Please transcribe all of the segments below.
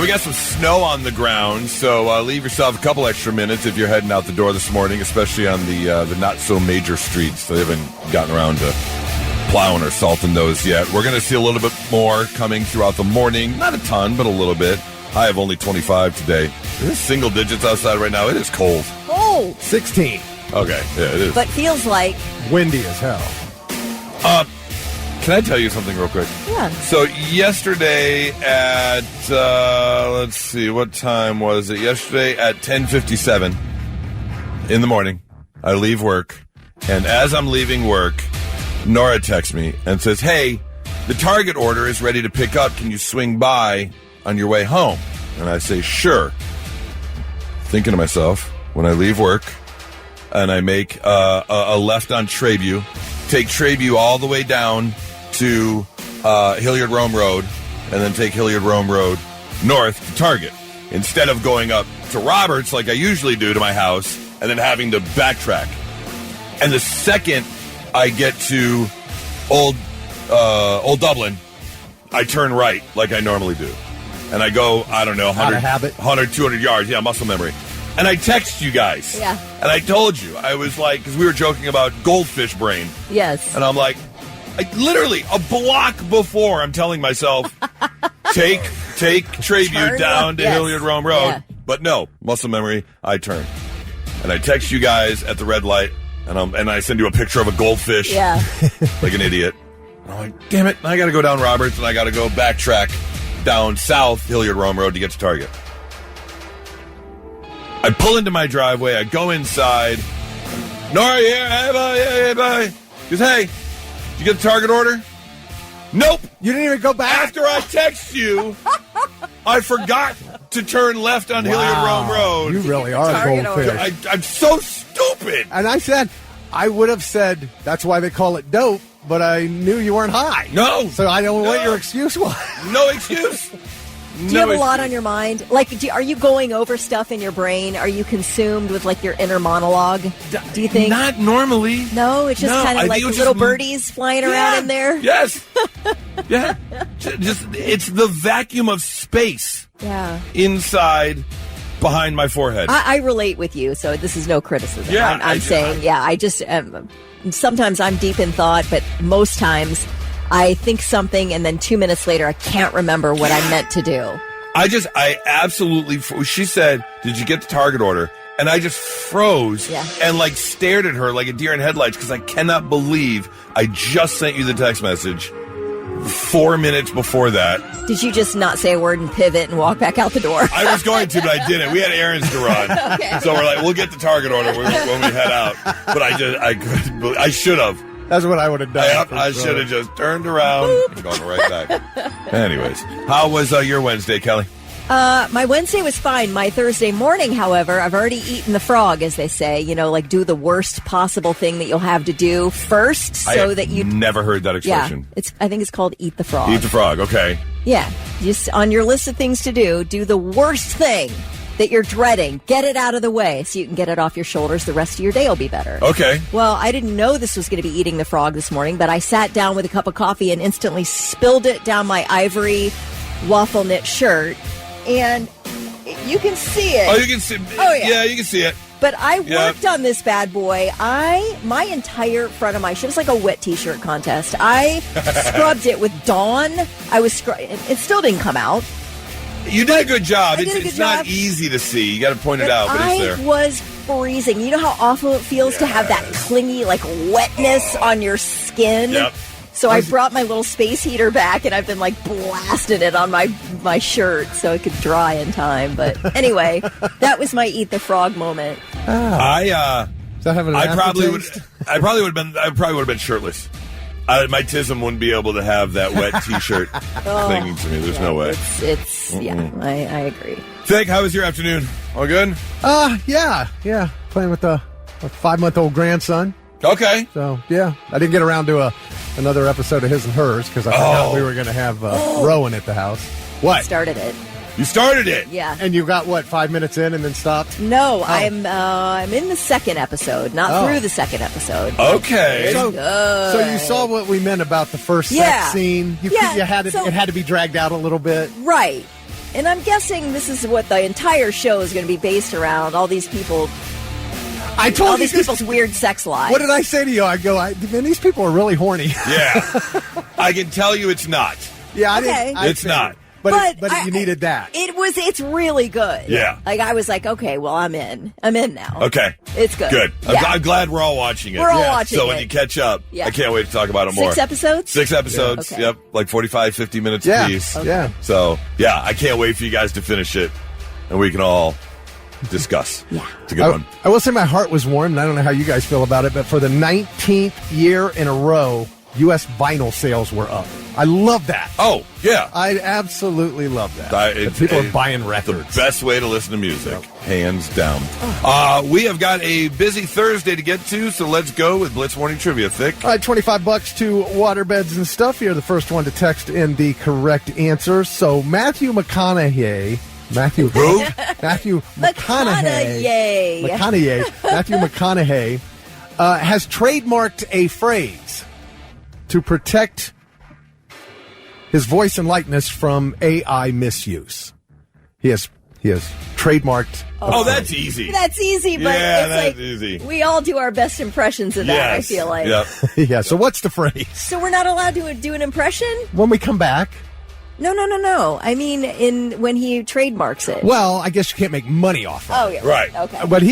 We got some snow on the ground, so leave yourself a couple extra minutes if you're heading out the door this morning, especially on the not-so-major streets. They haven't gotten around to plowing or salting those yet. We're going to see a little bit more coming throughout the morning. Not a ton, but a little bit. High of only 25 today. It is single digits outside right now. It is cold. Cold. 16. Okay, yeah, it is. But feels like... Windy as hell. Can I tell you something real quick? Yeah. So yesterday at, let's see, what time was it? Yesterday at 10:57 in the morning, I leave work, and as I'm leaving work, Nora texts me and says, hey, the Target order is ready to pick up. Can you swing by on your way home? And I say, sure. Thinking to myself, when I leave work and I make a left on Trayview, take Trayview all the way down to Hilliard Rome Road, and then take Hilliard Rome Road north to Target, instead of going up to Roberts like I usually do to my house and then having to backtrack. And the second I get to Old Dublin, I turn right like I normally do. And I go, I don't know, 100, 200 yards. Yeah, muscle memory. And I text you guys. Yeah. And I told you, I was like, because we were joking about goldfish brain. Yes. And I'm like, literally a block before, I'm telling myself, take Trayview down to Hilliard Rome Road. Yeah. But no, muscle memory, I turn. And I text you guys at the red light, and I send you a picture of a goldfish. Yeah. Like an idiot. And I'm like, damn it, I got to go down Roberts, and I got to go backtrack down south Hilliard Rome Road to get to Target. I pull into my driveway, I go inside. Nora here, hey, bye. She goes, hey, did you get the Target order? Nope. You didn't even go back? After I text you, I forgot to turn left on Hilliard Rome Road. You really are a goldfish. I'm so stupid. And I would have said, that's why they call it dope, but I knew you weren't high. No. So I don't know what your excuse was. No excuse. Do you have a lot on your mind? Like, are you going over stuff in your brain? Are you consumed with, like, your inner monologue? Do you think? Not normally. No, it's just kind of like little birdies flying around in there? Yes. Yeah. Just it's the vacuum of space. Yeah. Inside, behind my forehead. I relate with you, so this is no criticism. Yeah, I'm saying, I just, sometimes I'm deep in thought, but most times I think something, and then 2 minutes later, I can't remember what I meant to do. I absolutely, she said, did you get the Target order? And I just froze and like stared at her like a deer in headlights because I cannot believe I just sent you the text message 4 minutes before that. Did you just not say a word and pivot and walk back out the door? I was going to, but I didn't. We had errands to run. Okay. So we're like, we'll get the Target order when we head out. But I should have. That's what I would have done. I should have just turned around and gone right back. Anyways, how was your Wednesday, Kelly? My Wednesday was fine. My Thursday morning, however, I've already eaten the frog, as they say. You know, like do the worst possible thing that you'll have to do first, so that you never heard that expression. Yeah, I think it's called eat the frog. Eat the frog. Okay. Yeah, just on your list of things to do the worst thing that you're dreading. Get it out of the way so you can get it off your shoulders. The rest of your day will be better. Okay. Well, I didn't know this was going to be eating the frog this morning, but I sat down with a cup of coffee and instantly spilled it down my ivory waffle knit shirt. And you can see it. Oh, you can see it. Oh, yeah. Yeah, you can see it. But I worked on this bad boy. My entire front of my shirt, it was like a wet t-shirt contest. I scrubbed it with Dawn. It still didn't come out. You did a good job. It's not easy to see. You got to point it out, but it's there. I was freezing. You know how awful it feels to have that clingy, like, wetness on your skin? Yep. So I brought my little space heater back, and I've been, like, blasting it on my shirt so it could dry in time. But anyway, that was my eat the frog moment. I probably would Oh. have been shirtless. My tism wouldn't be able to have that wet T-shirt clinging to me. There's no way. I agree. Vic, how was your afternoon? All good? Yeah. Playing with a 5-month-old grandson. Okay. So, yeah. I didn't get around to another episode of His and Hers because I forgot we were going to have Rowan at the house. What? Started it. You started it? Yeah. And you got, 5 minutes in and then stopped? No, I'm in the second episode, not through the second episode. Okay. So you saw what we meant about the first sex scene? It had to be dragged out a little bit? Right. And I'm guessing this is what the entire show is going to be based around, all these people, I told all you these this- people's weird sex lives. What did I say to you? I go, man, these people are really horny. Yeah. I can tell you it's not. Yeah, Okay. It's not. But you needed that. It's really good. Yeah. Like, I was like, okay, well, I'm in now. Okay. It's good. Good. Yeah. I'm glad we're all watching it. We're all watching So it. when you catch up, Yeah. I can't wait to talk about it more. 6 episodes? 6 episodes. Yeah. Okay. Yep. Like 45, 50 minutes Yeah. apiece. Okay. Yeah. So, yeah, I can't wait for you guys to finish it, and we can all discuss. Yeah. It's a good one. I will say my heart was warmed, and I don't know how you guys feel about it, but for the 19th year in a row, U.S. vinyl sales were up. I love that. Oh, yeah. I absolutely love that. People are buying records. The best way to listen to music, hands down. We have got a busy Thursday to get to, so let's go with Blitz Morning Trivia. Thick. All right, $25 to waterbeds and stuff. You're the first one to text in the correct answer. So Matthew McConaughey. Matthew Who? Matthew McConaughey. Matthew McConaughey has trademarked a phrase to protect his voice and likeness from AI misuse. He has trademarked. Oh, that's easy. That's easy, but Yeah, it's that's like easy. we all do our best impressions of that, I Yes. feel like. Yep. Yeah. So what's the phrase? So we're not allowed to do an impression? When we come back. No. I mean, when he trademarks it. Well, I guess you can't make money off of Oh, it. yeah. Right. Okay. But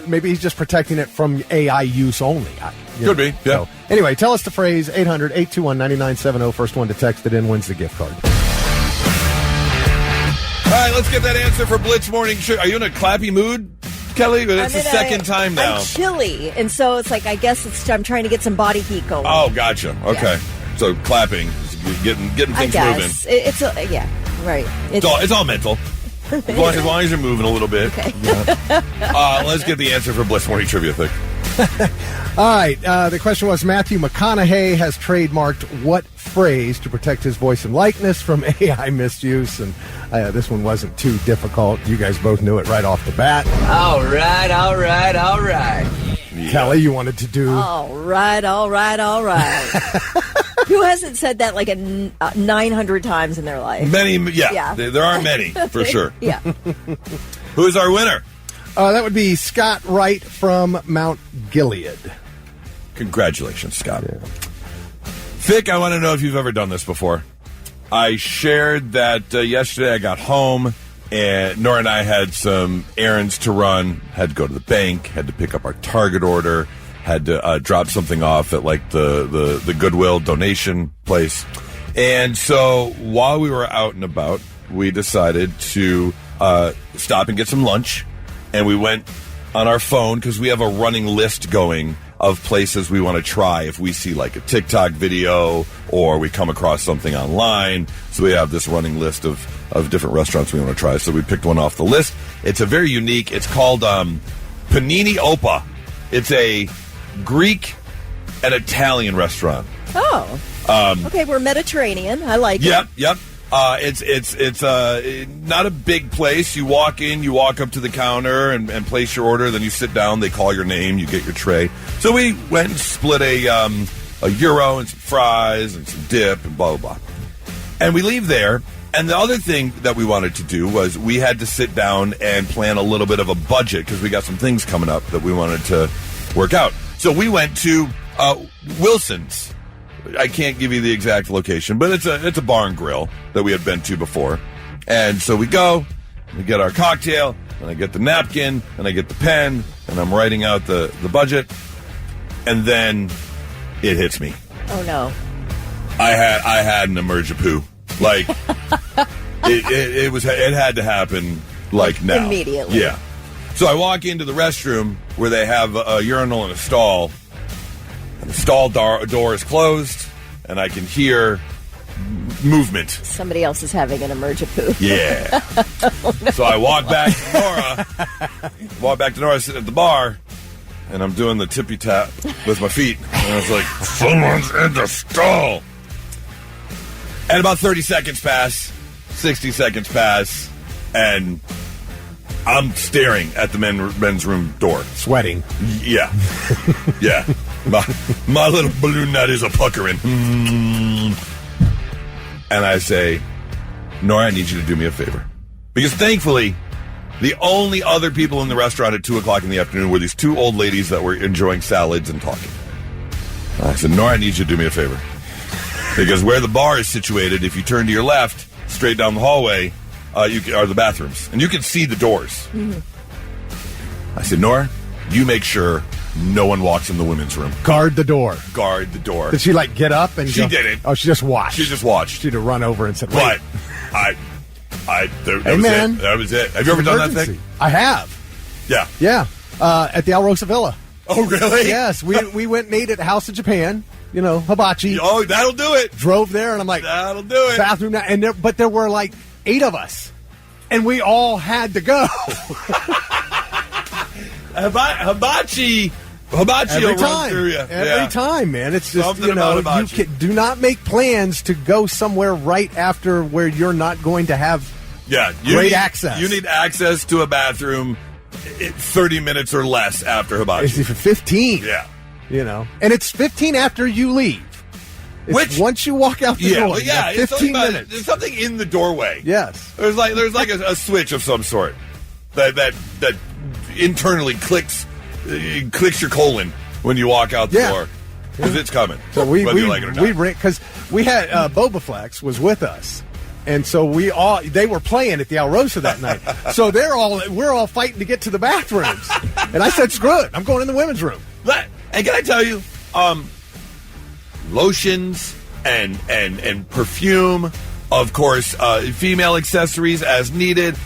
maybe he's just protecting it from AI use only. Could be, yeah. So, anyway, tell us the phrase 800-821-9970. First one to text it in wins the gift card. All right, let's get that answer for Blitz Morning Trivia. Are you in a clappy mood, Kelly? But it's I'm the in second time now. I'm chilly, and so it's like I guess I'm trying to get some body heat going. Oh, gotcha. Okay. So clapping, getting I things guess moving. it's right. It's all mental. As long as you're moving a little bit. Okay. Let's get the answer for Blitz Morning Trivia, Thick. All right. The question was Matthew McConaughey has trademarked what phrase to protect his voice and likeness from AI misuse? And this one wasn't too difficult. You guys both knew it right off the bat. All right. Yeah. Kelly, you wanted to do. All right. Who hasn't said that like 900 times in their life? Many, yeah. Yeah. There are many, for sure. Yeah. Who is our winner? That would be Scott Wright from Mount Gilead. Congratulations, Scott. Vic, I want to know if you've ever done this before. I shared that yesterday I got home, and Nora and I had some errands to run, had to go to the bank, had to pick up our Target order, had to drop something off at like the Goodwill donation place. And so while we were out and about, we decided to stop and get some lunch. And we went on our phone because we have a running list going of places we want to try if we see like a TikTok video or we come across something online. So we have this running list of different restaurants we want to try. So we picked one off the list. It's a very unique, it's called Panini Opa. It's a Greek and Italian restaurant. Oh. Okay, we're Mediterranean. I like it. Yep. It's not a big place. You walk in, you walk up to the counter and place your order. Then you sit down. They call your name. You get your tray. So we went and split a gyro and some fries and some dip and blah blah blah. And we leave there. And the other thing that we wanted to do was we had to sit down and plan a little bit of a budget because we got some things coming up that we wanted to work out. So we went to Wilson's. I can't give you the exact location, but it's a bar and grill that we had been to before. And so we go, we get our cocktail, and I get the napkin, and I get the pen, and I'm writing out the budget, and then it hits me. Oh no. I had an emergipoo. Like it had to happen like now. Immediately. Yeah. So I walk into the restroom where they have a urinal and a stall. And the stall door is closed, and I can hear movement. Somebody else is having an emergipoo. Yeah. Oh, no. So I walk back to Nora, sitting at the bar, and I'm doing the tippy tap with my feet. And I was like, someone's in the stall. And about 30 seconds pass, 60 seconds pass, and I'm staring at the men's room door. Sweating. Yeah. Yeah. My little balloon nut is a puckering. And I say, Nora, I need you to do me a favor. Because thankfully, the only other people in the restaurant at 2 o'clock in the afternoon were these two old ladies that were enjoying salads and talking. I said, Nora, I need you to do me a favor. Because where the bar is situated, if you turn to your left, straight down the hallway, are the bathrooms. And you can see the doors. Mm-hmm. I said, Nora, you make sure no one walks in the women's room. Guard the door. Guard the door. Did she, get up and She go? didn't. Oh, she just watched. She just watched. She'd have run over and said, wait. But that hey, was man. it. That was it. Have you ever done that thing? I have. Yeah. Yeah. At the Alrosa Villa. Oh, really? Yes. We went and ate at House of Japan. Hibachi. Oh, that'll do it. Drove there, and I'm like, that'll do it. Bathroom now. But there were 8 of us, and we all had to go. Hibachi Every will run time. through you. Every time, man. It's just, Something about hibachi. do not make plans to go somewhere right after where you're not going to have great access. You need access to a bathroom 30 minutes or less after hibachi. It's 15. Yeah. And it's 15 after you leave. It's once you walk out the door, you have 15 minutes. There's something in the doorway. Yes. There's a switch of some sort that internally clicks your colon when you walk out the door because it's coming. So whether you like it or not. because we had Boba Flex was with us, and so they were playing at the Alrosa that night. So we're all fighting to get to the bathrooms, and I said, "Screw it, I'm going in the women's room." And can I tell you, lotions and perfume, of course, female accessories as needed.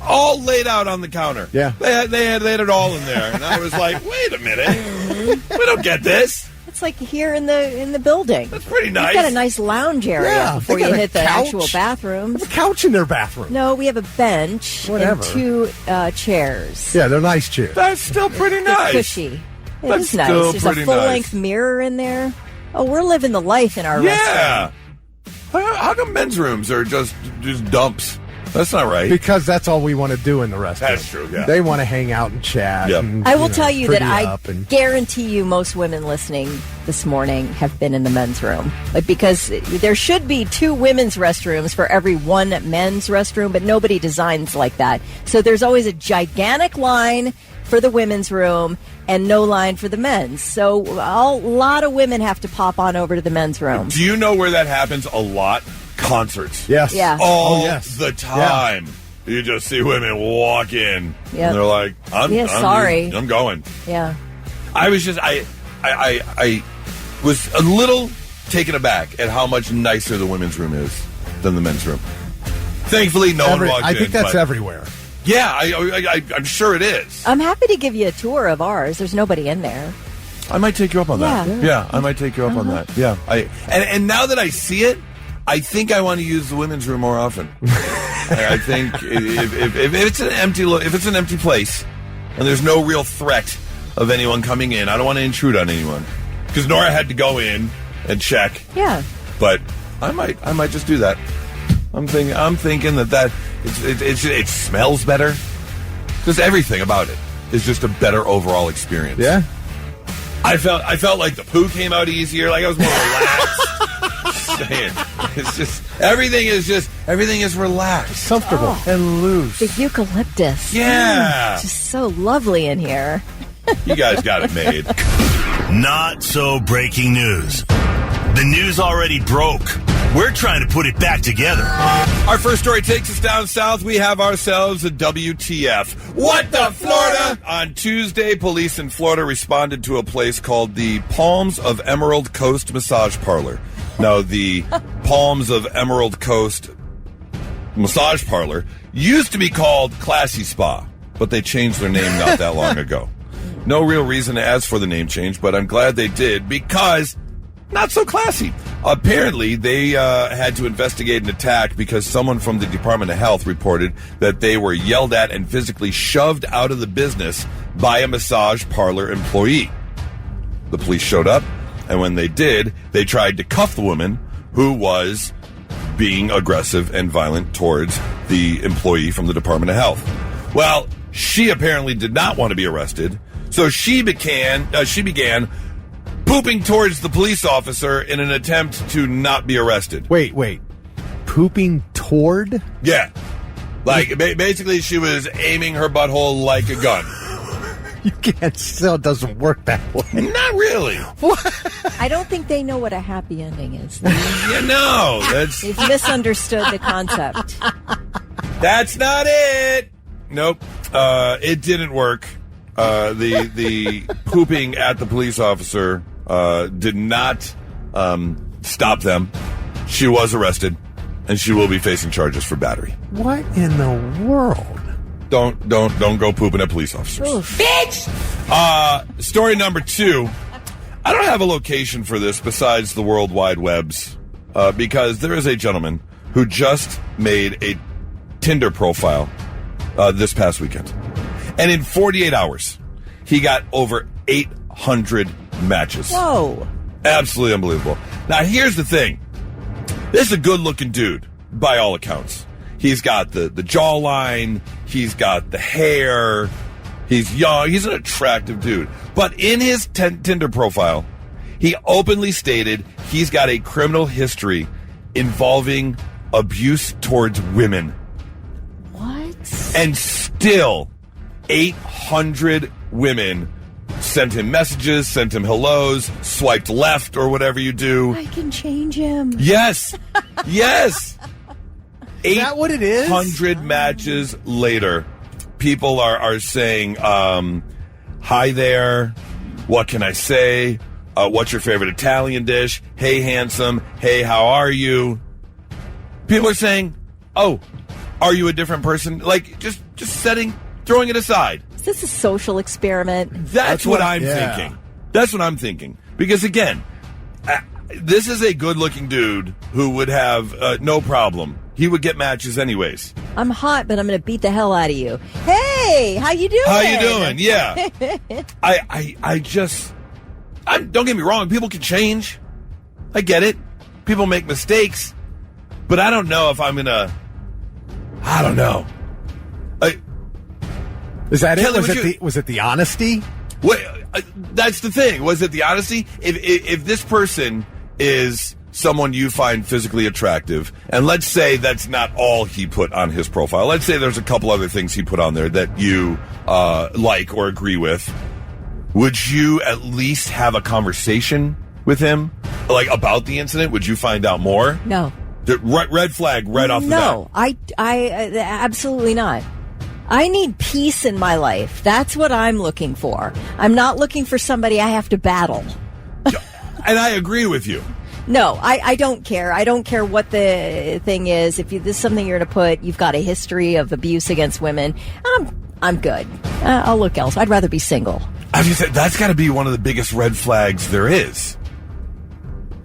All laid out on the counter. Yeah. They had it all in there. And I was like, wait a minute. We don't get this. It's like here in the building. That's pretty nice. You've got a nice lounge area before you hit the actual bathrooms. There's a couch in their bathroom. No, we have a bench and 2 chairs. Yeah, they're nice chairs. That's still pretty nice. Cushy. That's is nice. still There's pretty a full-length mirror in there. Oh, we're living the life in our restaurant. How come men's rooms are just dumps? That's not right. Because that's all we want to do in the restaurant. That's true, yeah. They want to hang out and chat. Yep. And, I will tell you that I guarantee you most women listening this morning have been in the men's room. Because there should be 2 women's restrooms for every 1 men's restroom, but nobody designs like that. So there's always a gigantic line for the women's room and no line for the men's. So a lot of women have to pop on over to the men's room. Do you know where that happens a lot? Concerts. Yes. Yeah. All the time. Yeah. You just see women walk in. Yep. And they're like, I'm going. Yeah. I was just, I was a little taken aback at how much nicer the women's room is than the men's room. Thankfully, no one walked in. I think that's everywhere. Yeah, I'm sure it is. I'm happy to give you a tour of ours. There's nobody in there. I might take you up on that. Yeah, I might take you up on that. Yeah. And now that I see it, I think I want to use the women's room more often. I think if it's an empty place and there's no real threat of anyone coming in, I don't want to intrude on anyone. Because Nora had to go in and check. Yeah. But I might just do that. I'm thinking that it smells better. Just everything about it is just a better overall experience. Yeah. I felt like the poo came out easier. Like I was more relaxed. Saying. It's just everything is relaxed, comfortable, and loose. The eucalyptus, just so lovely in here. You guys got it made. Not so breaking news. The news already broke. We're trying to put it back together. Our first story takes us down south. We have ourselves a WTF. What the Florida? On Tuesday, police in Florida responded to a place called the Palms of Emerald Coast Massage Parlor. Now, the Palms of Emerald Coast Massage Parlor used to be called Classy Spa, but they changed their name not that long ago. No real reason to ask for the name change, but I'm glad they did because not so classy. Apparently, they had to investigate an attack because someone from the Department of Health reported that they were yelled at and physically shoved out of the business by a massage parlor employee. The police showed up, and when they did, they tried to cuff the woman who was being aggressive and violent towards the employee from the Department of Health. Well, she apparently did not want to be arrested, so she began pooping towards the police officer in an attempt to not be arrested. Wait. Pooping toward? Yeah. Like, basically, she was aiming her butthole like a gun. You can't, still doesn't work that way. Not really. What? I don't think they know what a happy ending is. Yeah, no. They've misunderstood the concept. That's not it. Nope. It didn't work. The pooping at the police officer did not stop them. She was arrested, and she will be facing charges for battery. What in the world? Don't go pooping at police officers. Oof. Bitch! Story number 2. I don't have a location for this besides the World Wide Webs, because there is a gentleman who just made a Tinder profile this past weekend. And in 48 hours, he got over 800 matches. Whoa. Absolutely unbelievable. Now, here's the thing. This is a good-looking dude, by all accounts. He's got the jawline. He's got the hair. He's young. He's an attractive dude. But in his Tinder profile, he openly stated he's got a criminal history involving abuse towards women. What? And still, 800 women sent him messages, sent him hellos, swiped left or whatever you do. I can change him. Yes. Yes. Is that what it is? 800 matches later, people are saying, hi there, what can I say? What's your favorite Italian dish? Hey, handsome. Hey, how are you? People are saying, oh, are you a different person? Like, just throwing it aside. Is this a social experiment? That's what I'm thinking. That's what I'm thinking. Because, again, this is a good-looking dude who would have no problem. He would get matches anyways. I'm hot, but I'm going to beat the hell out of you. Hey, how you doing? How you doing? Yeah. Don't get me wrong. People can change. I get it. People make mistakes. But I don't know if I'm going to... I don't know. Is that Kelly, it? Was it the honesty? Wait, that's the thing. Was it the honesty? If this person is someone you find physically attractive, and let's say that's not all he put on his profile. Let's say there's a couple other things he put on there that you like or agree with. Would you at least have a conversation with him, like about the incident? Would you find out more? No. Red flag right off the bat. No, I absolutely not. I need peace in my life. That's what I'm looking for. I'm not looking for somebody I have to battle. And I agree with you. No, I don't care. I don't care what the thing is. If this is something you're going to put, you've got a history of abuse against women, I'm good. I'll look else. I'd rather be single. I was gonna say, that's got to be one of the biggest red flags there is.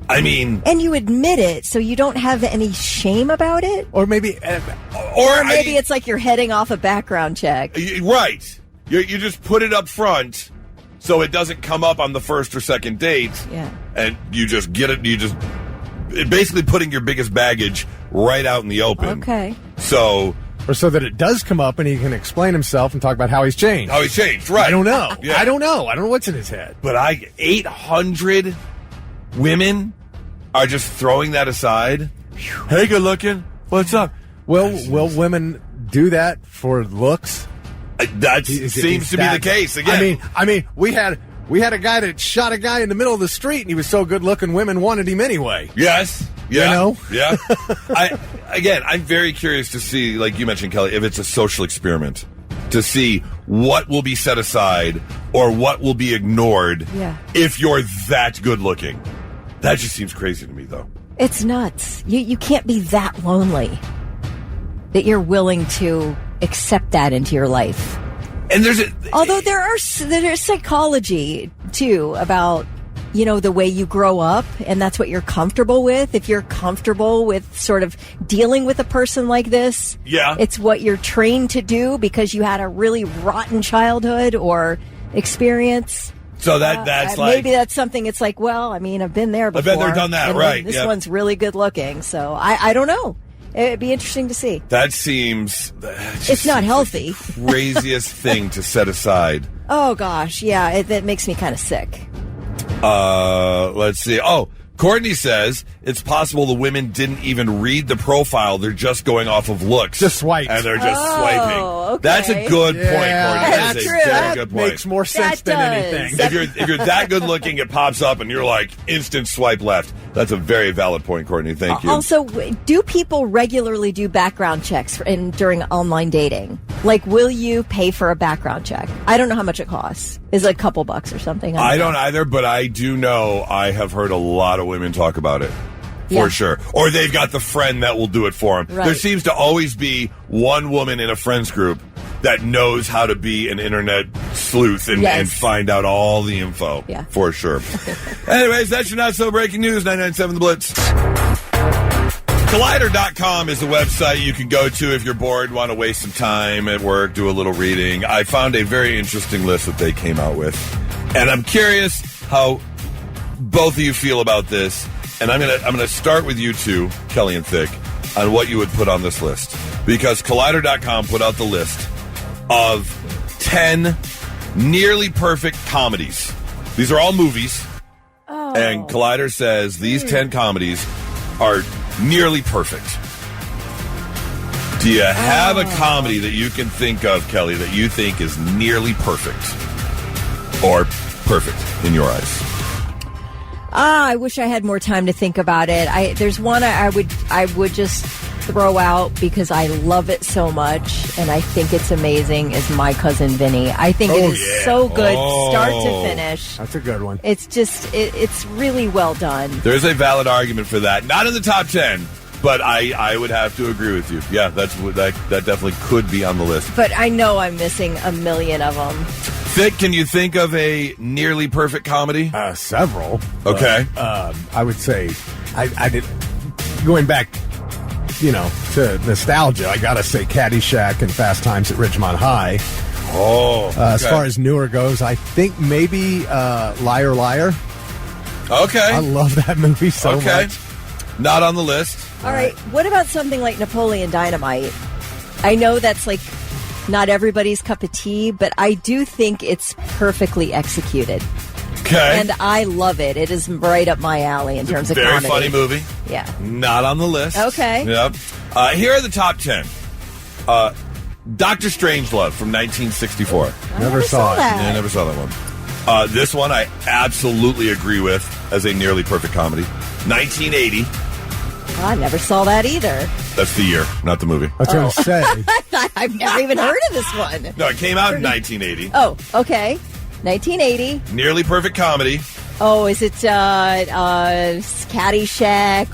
I mean... And you admit it, so you don't have any shame about it? Or maybe... or maybe it's like you're heading off a background check. Right. You just put it up front so it doesn't come up on the first or second date. Yeah. And you just get it, basically putting your biggest baggage right out in the open. Okay. So that it does come up and he can explain himself and talk about how he's changed. How he's changed, right. I don't know. Yeah. I don't know what's in his head. But 800 women are just throwing that aside. Hey, good looking. What's up? Will women do that for looks? That seems to be the case again. I mean, we had a guy that shot a guy in the middle of the street, and he was so good looking, women wanted him anyway. Yes. Yeah. You know? Yeah. I'm very curious to see, like you mentioned, Kelly, if it's a social experiment, to see what will be set aside or what will be ignored if you're that good looking. That just seems crazy to me, though. It's nuts. You can't be that lonely that you're willing to accept that into your life. And although there's psychology too about, the way you grow up, and that's what you're comfortable with. If you're comfortable with sort of dealing with a person like this, it's what you're trained to do because you had a really rotten childhood or experience. So that's maybe that's something. It's like, well, I've been there before. I've been there, done that, right? This one's really good looking, so I don't know. It'd be interesting to see. It's not healthy. The craziest thing to set aside. Oh gosh, yeah, that makes me kind of sick. Let's see. Oh, Courtney says it's possible the women didn't even read the profile. They're just going off of looks. Just swipe. And they're just swiping. Okay. That's a good point, Courtney. That's That is true. a very That good point. makes more sense That than does. anything. If you're that good looking, it pops up and you're like instant swipe left. That's a very valid point, Courtney. Thank you. Also, do people regularly do background checks during online dating? Like, will you pay for a background check? I don't know how much it costs. It's like a couple bucks or something. I don't either, but I do know I have heard a lot of women talk about it. For sure. Or they've got the friend that will do it for them. Right. There seems to always be one woman in a friends group that knows how to be an internet sleuth and find out all the info. Yeah. For sure. Anyways, that's your not so breaking news, 997 The Blitz. Collider.com is the website you can go to if you're bored, want to waste some time at work, do a little reading. I found a very interesting list that they came out with. And I'm curious how both of you feel about this. And I'm gonna start with you two, Kelly and Thick, on what you would put on this list. Because Collider.com put out the list of 10 nearly perfect comedies. These are all movies. Oh. And Collider says these 10 comedies are nearly perfect. Do you have a comedy that you can think of, Kelly, that you think is nearly perfect? Or perfect in your eyes? I wish I had more time to think about it. There's one I would just throw out because I love it so much and I think it's amazing is My Cousin Vinny. I think it is so good, start to finish. That's a good one. It's just, it's really well done. There's a valid argument for that. Not in the top 10, but I would have to agree with you. Yeah, that definitely could be on the list. But I know I'm missing a million of them. Thick, can you think of a nearly perfect comedy? Several. Okay. I would say, I did, going back, to nostalgia, I gotta say Caddyshack and Fast Times at Ridgemont High. Oh. Okay. As far as newer goes, I think maybe Liar Liar. Okay. I love that movie so much. Not on the list. All right. What about something like Napoleon Dynamite? I know that's like not everybody's cup of tea, but I do think it's perfectly executed. Okay. And I love it. It is right up my alley in terms of very comedy. funny movie. Yeah. Not on the list. Okay. Yep. Here are the top 10. Dr. Strangelove from 1964. Never saw it. that. Yeah, I never saw that one. This one I absolutely agree with as a nearly perfect comedy. 1980. I never saw that either. That's the year, not the movie. I was going to say. I've never even heard of this one. No, it came out in 1980. Oh, okay. 1980. Nearly perfect comedy. Oh, is it Caddyshack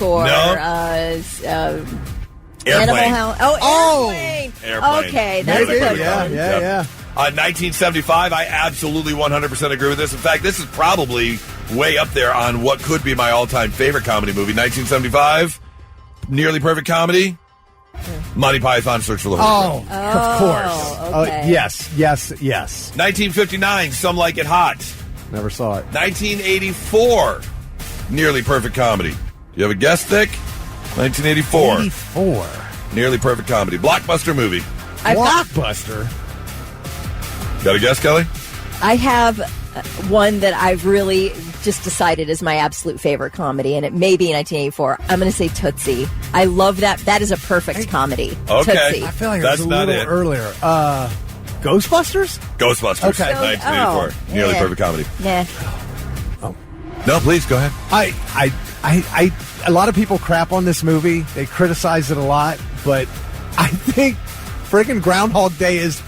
or Animal Airplane. House? Oh, Airplane. Airplane. Okay, that's Nearly good. perfect comedy. Yeah. 1975, I absolutely 100% agree with this. In fact, this is probably way up there on what could be my all-time favorite comedy movie. 1975, nearly perfect comedy. Monty Python, Search for the Holy Grail. Of course. Okay. Yes. 1959, Some Like It Hot. Never saw it. 1984, nearly perfect comedy. Do you have a guess, Thick? 1984. 84. Nearly perfect comedy. Blockbuster movie. Blockbuster. Got a guess, Kelly? I have one that I've really just decided is my absolute favorite comedy, and it may be 1984. I'm going to say Tootsie. I love that. That is a perfect comedy. Okay. Tootsie. I feel like That's it was a not little it. earlier. Ghostbusters? Ghostbusters. Okay. 1984. Nearly yeah. perfect comedy. Nah. No, please, go ahead. I a lot of people crap on this movie. They criticize it a lot, but I think friggin' Groundhog Day is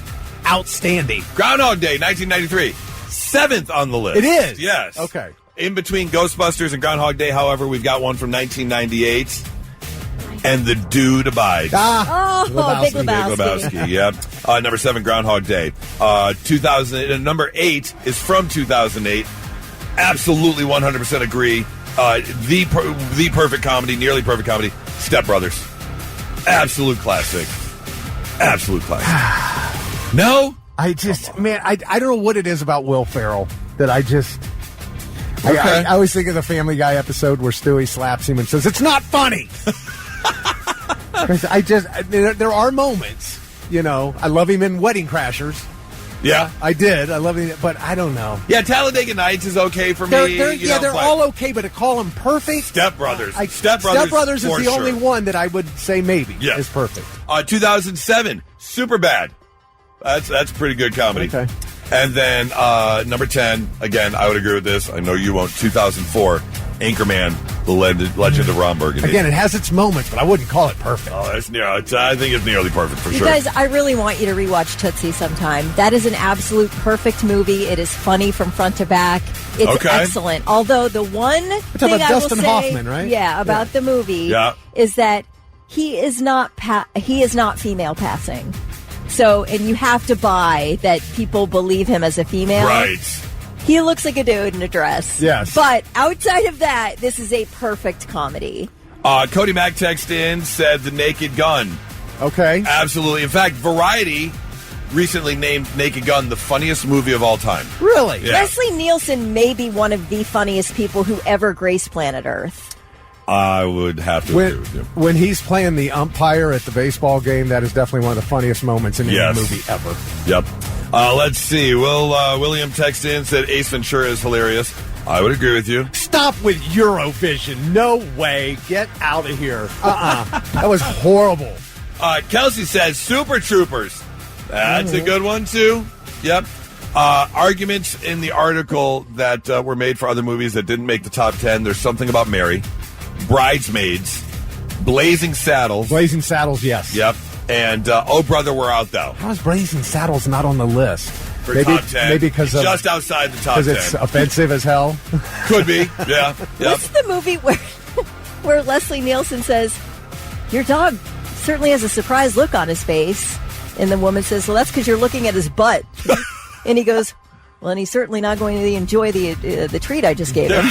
outstanding. Groundhog Day, 1993. 7th on the list. It is? Yes. Okay. In between Ghostbusters and Groundhog Day, however, we've got one from 1998. And The Dude Abides. Oh, Big Lebowski. Big Lebowski, yep. Number 7, Groundhog Day. 2000. Number 8 is from 2008. Absolutely 100% agree. The perfect comedy, nearly perfect comedy, Step Brothers. Absolute classic. Absolute classic. No? I just, man, I don't know what it is about Will Ferrell that I just... Okay. I always think of the Family Guy episode where Stewie slaps him and says, "It's not funny." There are moments, I love him in Wedding Crashers, Yeah. I did. I love it, but I don't know. Yeah, Talladega Nights is okay for me. They're all okay, but to call them perfect? Step Brothers. Step Brothers is the only one that I would say maybe is perfect. 2007, Superbad. That's pretty good comedy. Okay. And then number 10, again, I would agree with this. I know you won't. 2004, Anchorman, the Legend of Ron Burgundy. Again, it has its moments, but I wouldn't call it perfect. Oh, I think it's nearly perfect for sure. You guys, I really want you to rewatch Tootsie sometime. That is an absolute perfect movie. It is funny from front to back. It's excellent. Although the one thing I will Dustin say, Hoffman, right? Yeah, about the movie is that he is not female passing. So, and you have to buy that people believe him as a female. Right. He looks like a dude in a dress. Yes. But outside of that, this is a perfect comedy. Cody Mack texted in, said The Naked Gun. Okay. Absolutely. In fact, Variety recently named Naked Gun the funniest movie of all time. Really? Yeah. Leslie Nielsen may be one of the funniest people who ever graced planet Earth. I would have to agree with you. When he's playing the umpire at the baseball game, that is definitely one of the funniest moments in any movie ever. Yep. Let's see. William texted in, said Ace Ventura is hilarious. I would agree with you. Stop with Eurovision. No way. Get out of here. That was horrible. Kelsey says Super Troopers. That's a good one, too. Yep. Arguments in the article that were made for other movies that didn't make the top 10. There's Something About Mary, Bridesmaids, Blazing Saddles. Blazing Saddles, yes. Yep. And Oh Brother, We're Out, Though. How is Blazing Saddles not on the list? For top 10. Maybe because just outside the top 10. Because it's offensive as hell? Could be, yeah. Yep. What's the movie where Leslie Nielsen says, your dog certainly has a surprised look on his face? And the woman says, well, that's because you're looking at his butt. And he goes, well, and he's certainly not going to enjoy the treat I just gave him.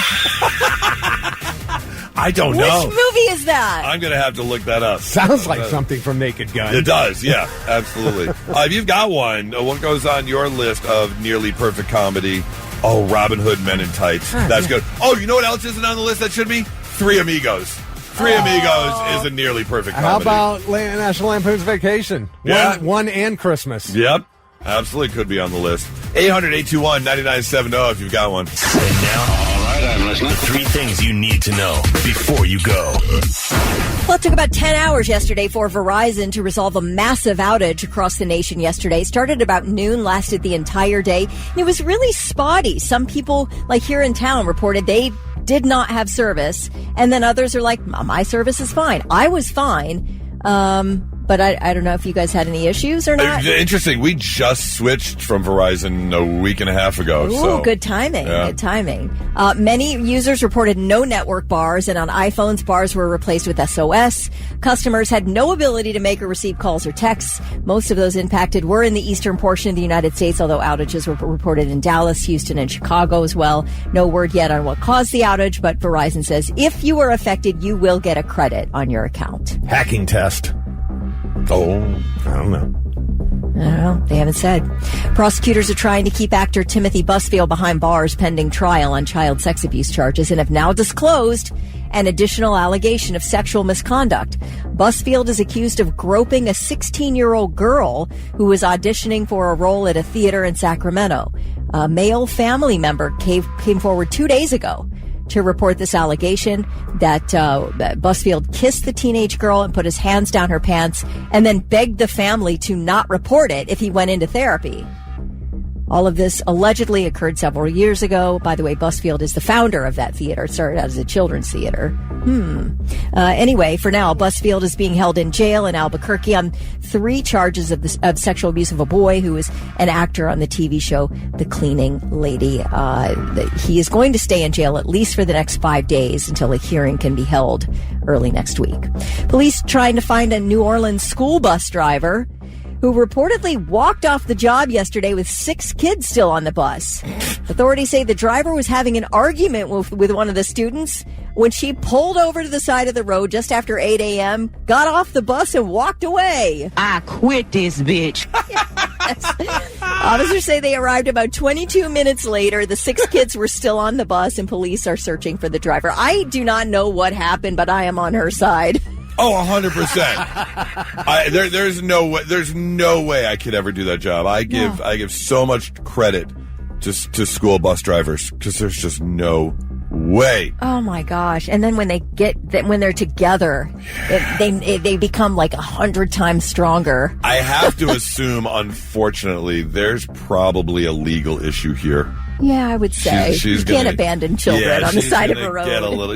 I don't know. Which movie is that? I'm going to have to look that up. Sounds like something from Naked Gun. It does, yeah, absolutely. If you've got one, what goes on your list of nearly perfect comedy? Oh, Robin Hood Men in Tights. That's good. Oh, you know what else isn't on the list that should be? Three Amigos. Three Amigos is a nearly perfect comedy. How about National Lampoon's Vacation? Yeah. One and Christmas. Yep. Absolutely could be on the list. 800-821-9970 if you've got one. And now, all right, I'm listening. The three things you need to know before you go. Well, it took about 10 hours yesterday for Verizon to resolve a massive outage across the nation yesterday. It started about noon, lasted the entire day, and it was really spotty. Some people, like here in town, reported they did not have service, and then others are like, my service is fine. I was fine. But I don't know if you guys had any issues or not. Interesting. We just switched from Verizon a week and a half ago. Ooh, so. Good timing. Yeah. Good timing. Many users reported no network bars, and on iPhones, bars were replaced with SOS. Customers had no ability to make or receive calls or texts. Most of those impacted were in the eastern portion of the United States, although outages were reported in Dallas, Houston, and Chicago as well. No word yet on what caused the outage, but Verizon says if you were affected, you will get a credit on your account. Hacking test. Oh, I don't know. I don't know. They haven't said. Prosecutors are trying to keep actor Timothy Busfield behind bars pending trial on child sex abuse charges and have now disclosed an additional allegation of sexual misconduct. Busfield is accused of groping a 16-year-old girl who was auditioning for a role at a theater in Sacramento. A male family member came forward 2 days ago to report this allegation that Busfield kissed the teenage girl and put his hands down her pants and then begged the family to not report it if he went into therapy. All of this allegedly occurred several years ago. By the way, Busfield is the founder of that theater. It started out as a children's theater. Anyway, for now, Busfield is being held in jail in Albuquerque on 3 charges of sexual abuse of a boy who is an actor on the TV show The Cleaning Lady. He is going to stay in jail at least for the next 5 days until a hearing can be held early next week. Police trying to find a New Orleans school bus driver who reportedly walked off the job yesterday with 6 kids still on the bus. Authorities say the driver was having an argument with one of the students when she pulled over to the side of the road just after 8 a.m., got off the bus, and walked away. I quit this bitch. Officers say they arrived about 22 minutes later. The 6 kids were still on the bus, and police are searching for the driver. I do not know what happened, but I am on her side. Oh, 100%. There's no way I could ever do that job. I give so much credit to school bus drivers because there's just no way. Oh my gosh! And then when they're together, they become like 100 times stronger. I have to assume, unfortunately, there's probably a legal issue here. Yeah, I would say you can't abandon children on the side of a road.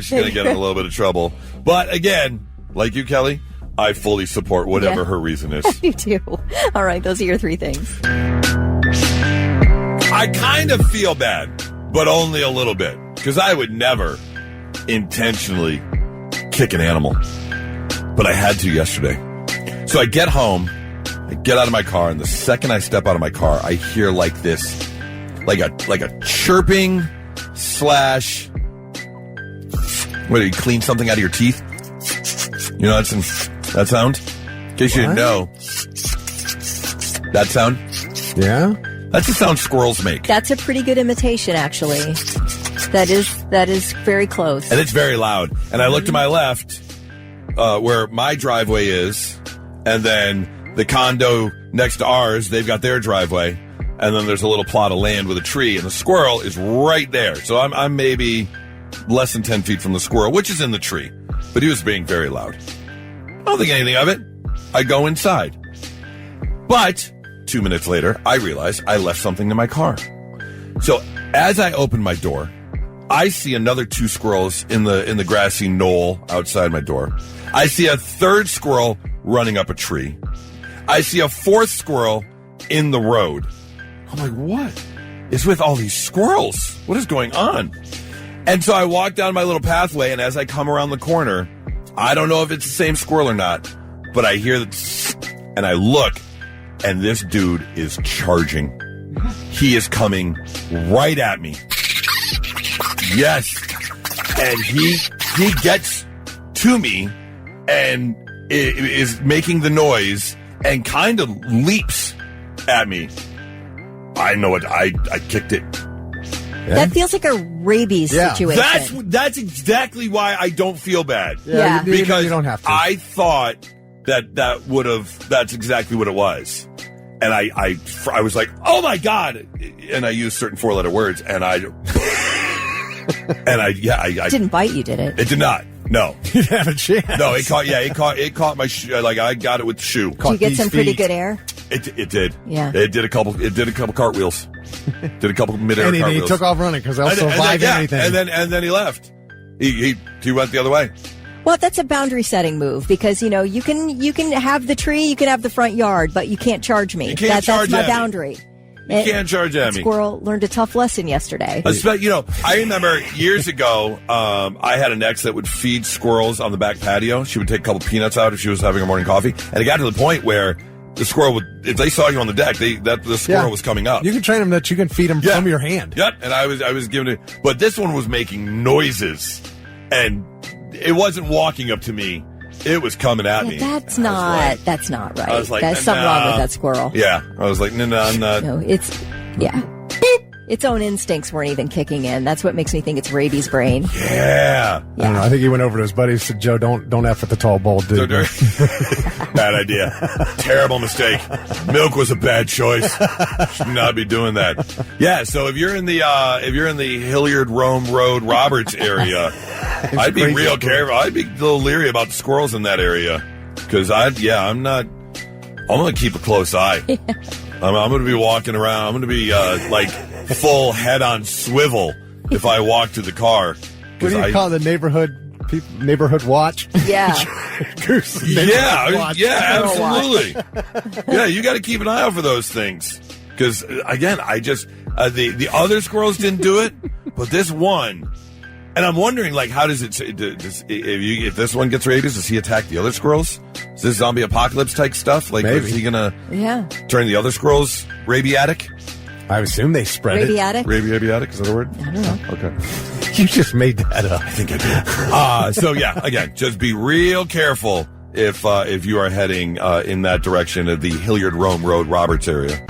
She's going to get in a little bit of trouble. But again, like you, Kelly, I fully support whatever her reason is. You do. All right, those are your 3 things. I kind of feel bad, but only a little bit. Because I would never intentionally kick an animal. But I had to yesterday. So I get home, I get out of my car, and the second I step out of my car, I hear like this, like a chirping / what, do you clean something out of your teeth? You know that sound? In case you didn't know. That sound? Yeah? That's the sound squirrels make. That's a pretty good imitation, actually. That is very close. And it's very loud. And I look to my left, where my driveway is, and then the condo next to ours, they've got their driveway, and then there's a little plot of land with a tree, and the squirrel is right there. So I'm maybe less than 10 feet from the squirrel, which is in the tree. But he was being very loud. I don't think anything of it. I go inside. But 2 minutes later, I realize I left something in my car. So as I open my door, I see another 2 squirrels in the grassy knoll outside my door. I see a 3rd squirrel running up a tree. I see a 4th squirrel in the road. I'm like, what is with all these squirrels? What is going on? And so I walk down my little pathway, and as I come around the corner, I don't know if it's the same squirrel or not, but I hear that, and I look, and this dude is charging. He is coming right at me. Yes. And he gets to me and is making the noise and kind of leaps at me. I know it. I kicked it. Yeah. That feels like a rabies situation. That's exactly why I don't feel bad. Yeah. Because you don't have to. I thought that's exactly what it was. And I was like, oh my God. And I used certain 4-letter words, and I didn't bite you, did it? It did not. No. You didn't have a chance. No, it caught my shoe. Like, I got it with the shoe. Did you get some pretty good air? It did. Yeah. It did a couple cartwheels. Did a couple midair and cartwheels. He took off running because they'll survive anything. And then he left. He went the other way. Well, that's a boundary setting move because, you can have the tree, you can have the front yard, but you can't charge me. That's my boundary. You can't charge at me. Squirrel learned a tough lesson yesterday. I remember years ago, I had an ex that would feed squirrels on the back patio. She would take a couple peanuts out if she was having her morning coffee. And it got to the point where the squirrel would, if they saw you on the deck, the squirrel was coming up. You can train them that you can feed them from your hand. Yep. And I was giving it, but this one was making noises, and it wasn't walking up to me. It was coming at me. That's not right. I was like, there's something wrong with that squirrel. Yeah. I was like, no, I'm not. No, its own instincts weren't even kicking in. That's what makes me think it's rabies brain. Yeah. I don't know. I think he went over to his buddy and said, Joe, don't F with the tall, bald dude. Bad idea. Terrible mistake. Milk was a bad choice. Should not be doing that. Yeah, so if you're in the Hilliard Rome Road Roberts area, I'd be real careful. I'd be a little leery about the squirrels in that area. Because I'm going to keep a close eye. Yeah. I'm going to be walking around. I'm going to be full head on swivel if I walk to the car. What do you call the neighborhood watch? Yeah. Goose. Watch. Yeah, absolutely. Yeah, you got to keep an eye out for those things. Because, again, I just, the other squirrels didn't do it, but this one, and I'm wondering, how does it, if this one gets rabies, does he attack the other squirrels? Is this zombie apocalypse type stuff? Maybe. Is he going to turn the other squirrels rabiatic? I assume they spread rabiatic? it. Rabiatic? Is that a word? I don't know. Okay. You just made that up. I think I did. So, yeah, again, just be real careful if you are heading in that direction of the Hilliard Rome Road Roberts area.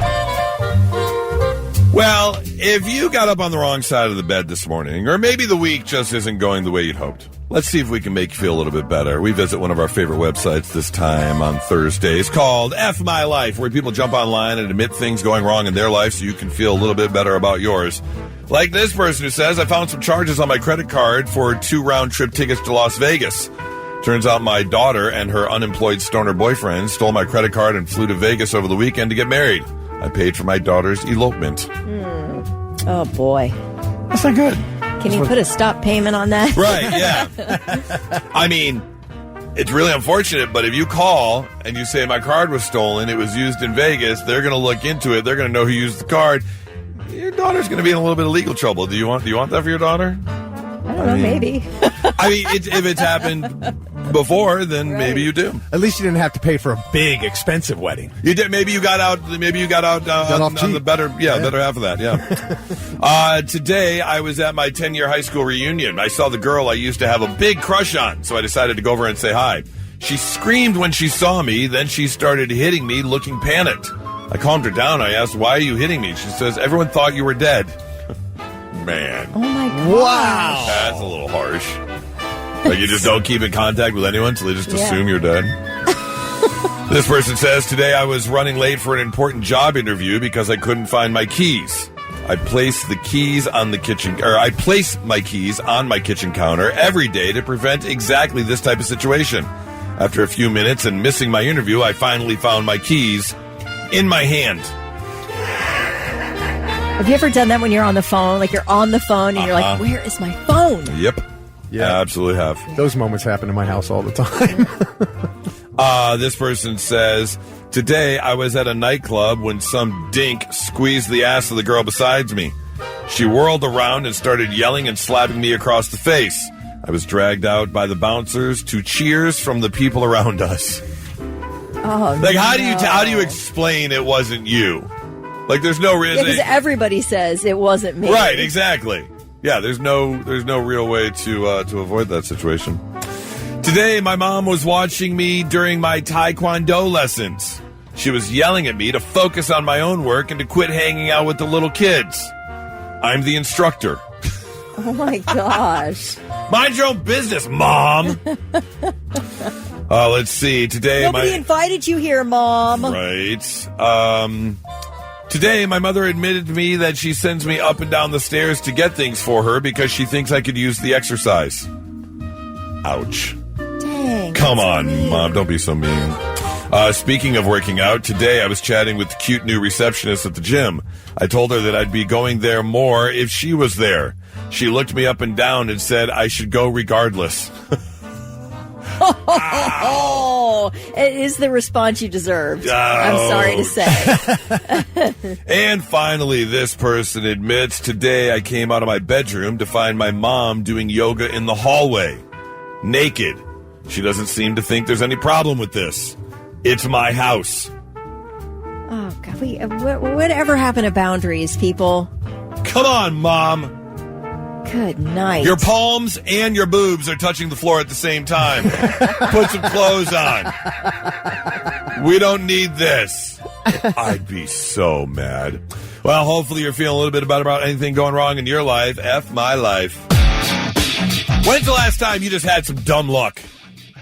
Well, if you got up on the wrong side of the bed this morning, or maybe the week just isn't going the way you'd hoped, Let's see if we can make you feel a little bit better. We visit one of our favorite websites this time on Thursdays called F My Life, where people jump online and admit things going wrong in their life so you can feel a little bit better about yours. Like this person who says, I found some charges on my credit card for 2 round-trip tickets to Las Vegas. Turns out my daughter and her unemployed stoner boyfriend stole my credit card and flew to Vegas over the weekend to get married. I paid for my daughter's elopement. Oh, boy. That's not good. Can you put a stop payment on that? Right, yeah. I mean, it's really unfortunate, but if you call and you say my card was stolen, it was used in Vegas, they're going to look into it. They're going to know who used the card. Your daughter's going to be in a little bit of legal trouble. Do you want that for your daughter? I don't know, maybe. If it's happened before, then maybe you do. At least you didn't have to pay for a big, expensive wedding. You did. Maybe you got out. On the better half of that. Yeah. Today I was at my 10-year high school reunion. I saw the girl I used to have a big crush on, so I decided to go over and say hi. She screamed when she saw me. Then she started hitting me, looking panicked. I calmed her down. I asked, "Why are you hitting me?" She says, "Everyone thought you were dead." Man. Oh my God. Wow. That's a little harsh. Like you just don't keep in contact with anyone, so they just assume you're dead. This person says, today I was running late for an important job interview because I couldn't find my keys. I place my keys on my kitchen counter every day to prevent exactly this type of situation. After a few minutes and missing my interview, I finally found my keys in my hand. Have you ever done that when you're on the phone? Like you're on the phone and you're like, where is my phone? Yep. Yeah, I absolutely have. Those moments happen in my house all the time. This person says, today I was at a nightclub when some dink squeezed the ass of the girl beside me. She whirled around and started yelling and slapping me across the face. I was dragged out by the bouncers to cheers from the people around us. Oh, like, how do you explain it wasn't you? Like, there's no reason. Because everybody says it wasn't me. Right, exactly. Yeah, there's no real way to avoid that situation. Today, my mom was watching me during my Taekwondo lessons. She was yelling at me to focus on my own work and to quit hanging out with the little kids. I'm the instructor. Oh, my gosh. Mind your own business, Mom. Let's see. Today, nobody invited you here, Mom. Right. Today, my mother admitted to me that she sends me up and down the stairs to get things for her because she thinks I could use the exercise. Ouch. Dang. Come on, mean. Mom. Don't be so mean. Speaking of working out, today I was chatting with the cute new receptionist at the gym. I told her that I'd be going there more if she was there. She looked me up and down and said I should go regardless. Oh, it is the response you deserved. I'm sorry to say. And finally, this person admits, today I came out of my bedroom to find my mom doing yoga in the hallway, naked. She doesn't seem to think there's any problem with this. It's my house. Oh, God. Whatever happened to boundaries, people? Come on, Mom. Good night. Your palms and your boobs are touching the floor at the same time. Put some clothes on. We don't need this. I'd be so mad. Well, hopefully you're feeling a little bit better about anything going wrong in your life. F my life. When's the last time you just had some dumb luck?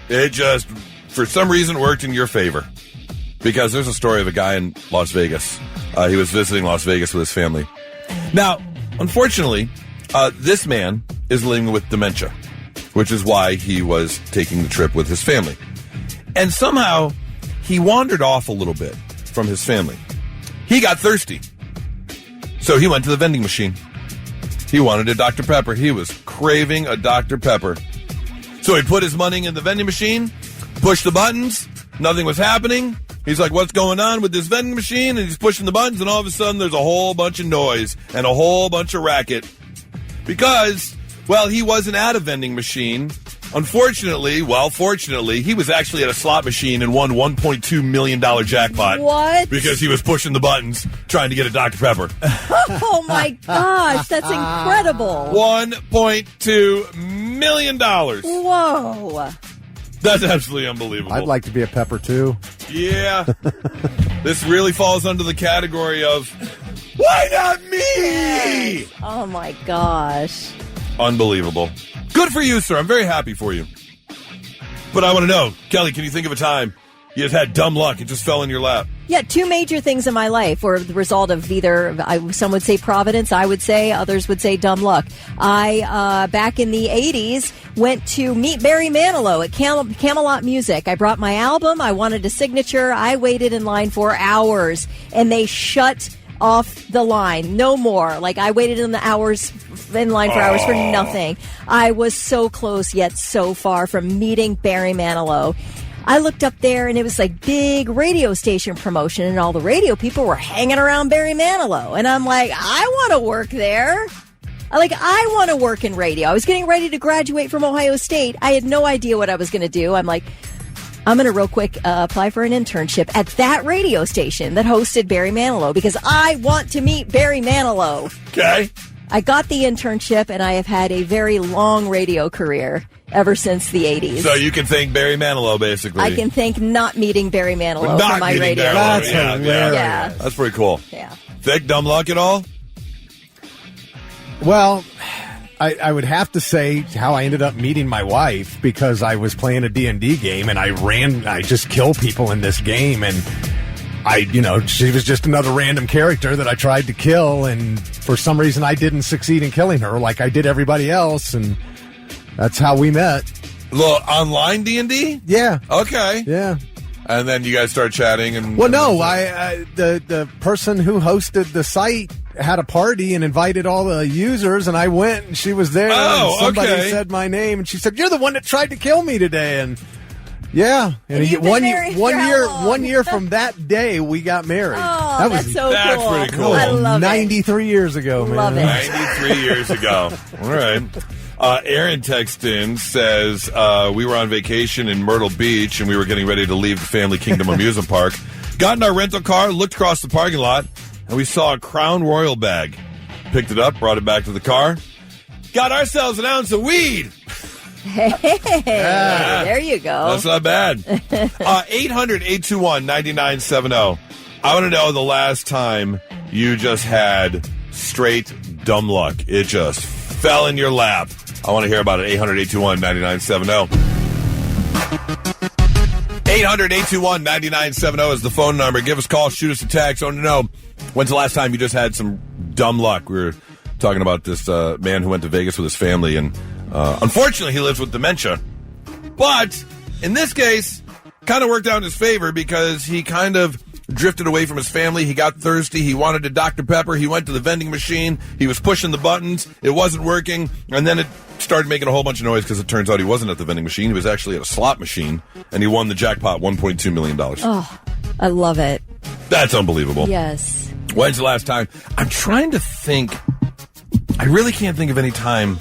It just, for some reason, worked in your favor. Because there's a story of a guy in Las Vegas. He was visiting Las Vegas with his family. Now, unfortunately, this man is living with dementia, which is why he was taking the trip with his family. And somehow, he wandered off a little bit from his family. He got thirsty. So he went to the vending machine. He wanted a Dr. Pepper. He was craving a Dr. Pepper. So he put his money in the vending machine, pushed the buttons, nothing was happening. He's like, what's going on with this vending machine? And he's pushing the buttons, and all of a sudden, there's a whole bunch of noise and a whole bunch of racket. Because, well, he wasn't at a vending machine. Fortunately, he was actually at a slot machine and won $1.2 million jackpot. What? Because he was pushing the buttons trying to get a Dr. Pepper. Oh, my gosh. That's incredible. $1.2 million. Whoa. That's absolutely unbelievable. I'd like to be a pepper, too. Yeah. This really falls under the category of, why not me? Oh, my gosh. Unbelievable. Good for you, sir. I'm very happy for you. But I want to know, Kelly, can you think of a time you just had dumb luck? It just fell in your lap. Yeah, two major things in my life were the result of either, some would say providence, I would say, others would say dumb luck. I, back in the 80s, went to meet Barry Manilow at Camelot Music. I brought my album. I wanted a signature. I waited in line for hours, and they shut off the line. No more. Like, I waited in line for hours for nothing. I was so close, yet so far from meeting Barry Manilow. I looked up there, and it was like big radio station promotion, and all the radio people were hanging around Barry Manilow. And I'm like, I want to work there. I want to work in radio. I was getting ready to graduate from Ohio State. I had no idea what I was going to do. I'm like, I'm going to real quick apply for an internship at that radio station that hosted Barry Manilow because I want to meet Barry Manilow. Okay. I got the internship, and I have had a very long radio career ever since the 80s. So you can thank Barry Manilow, basically. I can thank not meeting Barry Manilow for my radio. That's hilarious. Yeah. That's pretty cool. Yeah. Think dumb luck at all? Well, I would have to say how I ended up meeting my wife because I was playing a D&D game and I just kill people in this game, and she was just another random character that I tried to kill, and for some reason I didn't succeed in killing her like I did everybody else, and that's how we met. Look, online D&D? Yeah. Okay. Yeah. And then you guys start chatting and... Well, no, the person who hosted the site had a party and invited all the users, and I went, and she was there, and somebody said my name, and she said, "You're the one that tried to kill me today," and yeah, and one year from that day, we got married. Oh, that's so that's cool. pretty cool. I love 93 years ago, man. Love it. 93 years ago. All right. Aaron texts in, says, we were on vacation in Myrtle Beach, and we were getting ready to leave the Family Kingdom amusement park. Got in our rental car, looked across the parking lot, and we saw a Crown Royal bag. Picked it up, brought it back to the car. Got ourselves an ounce of weed. Hey, there you go. That's not bad. 800-821-9970. I want to know the last time you just had straight dumb luck. It just fell in your lap. I want to hear about it. 800-821-9970. 800-821-9970 is the phone number. Give us a call, shoot us a text. I want to know, when's the last time you just had some dumb luck? We were talking about this man who went to Vegas with his family, and unfortunately he lives with dementia. But in this case, kind of worked out in his favor because he kind of drifted away from his family. He got thirsty. He wanted a Dr. Pepper. He went to the vending machine. He was pushing the buttons. It wasn't working. And then it started making a whole bunch of noise because it turns out he wasn't at the vending machine. He was actually at a slot machine, and he won the jackpot, $1.2 million. Oh, I love it. That's unbelievable. Yes. When's the last time? I'm trying to think. I really can't think of any time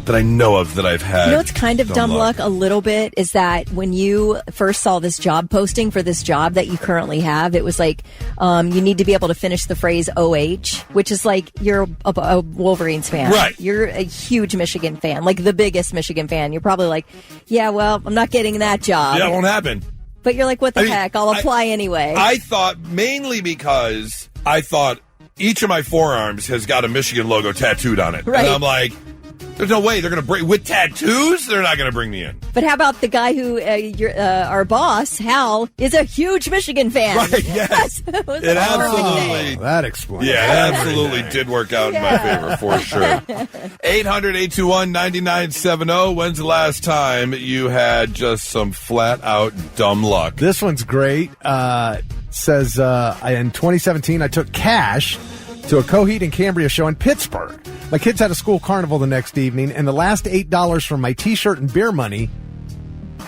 that I know of that I've had. You know what's kind of dumb luck a little bit is that when you first saw this job posting for this job that you currently have, it was like you need to be able to finish the phrase OH, which is like you're a Wolverines fan. Right. You're a huge Michigan fan, like the biggest Michigan fan. You're probably like, yeah, well, I'm not getting that job. Yeah, it won't happen. But you're like, what the heck? I'll apply anyway. I thought mainly because I thought each of my forearms has got a Michigan logo tattooed on it. Right. And I'm like, there's no way they're going to bring, with tattoos, they're not going to bring me in. But how about the guy who, our boss, Hal, is a huge Michigan fan? Right, yes. It absolutely. That explains. Yeah, it absolutely did work out in my favor, for sure. 800-821-9970. When's the last time you had just some flat-out dumb luck? This one's great. Says, in 2017, I took cash to a Coheed and Cambria show in Pittsburgh. My kids had a school carnival the next evening, and the last $8 from my T-shirt and beer money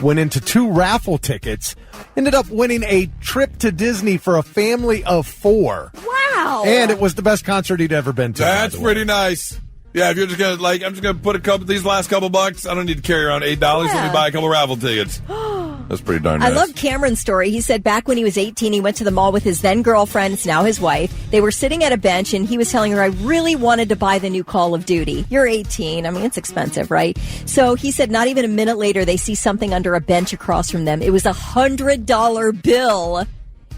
went into 2 raffle tickets. Ended up winning a trip to Disney for a family of 4. Wow. And it was the best concert he'd ever been to. That's pretty nice. Yeah, if you're just going to, I'm just going to put these last couple bucks, I don't need to carry around $8. Let me buy a couple raffle tickets. That's pretty darn nice. I love Cameron's story. He said back when he was 18, he went to the mall with his then girlfriend, it's now his wife. They were sitting at a bench, and he was telling her, I really wanted to buy the new Call of Duty. You're 18. I mean, it's expensive, right? So he said not even a minute later, they see something under a bench across from them. It was $100 bill,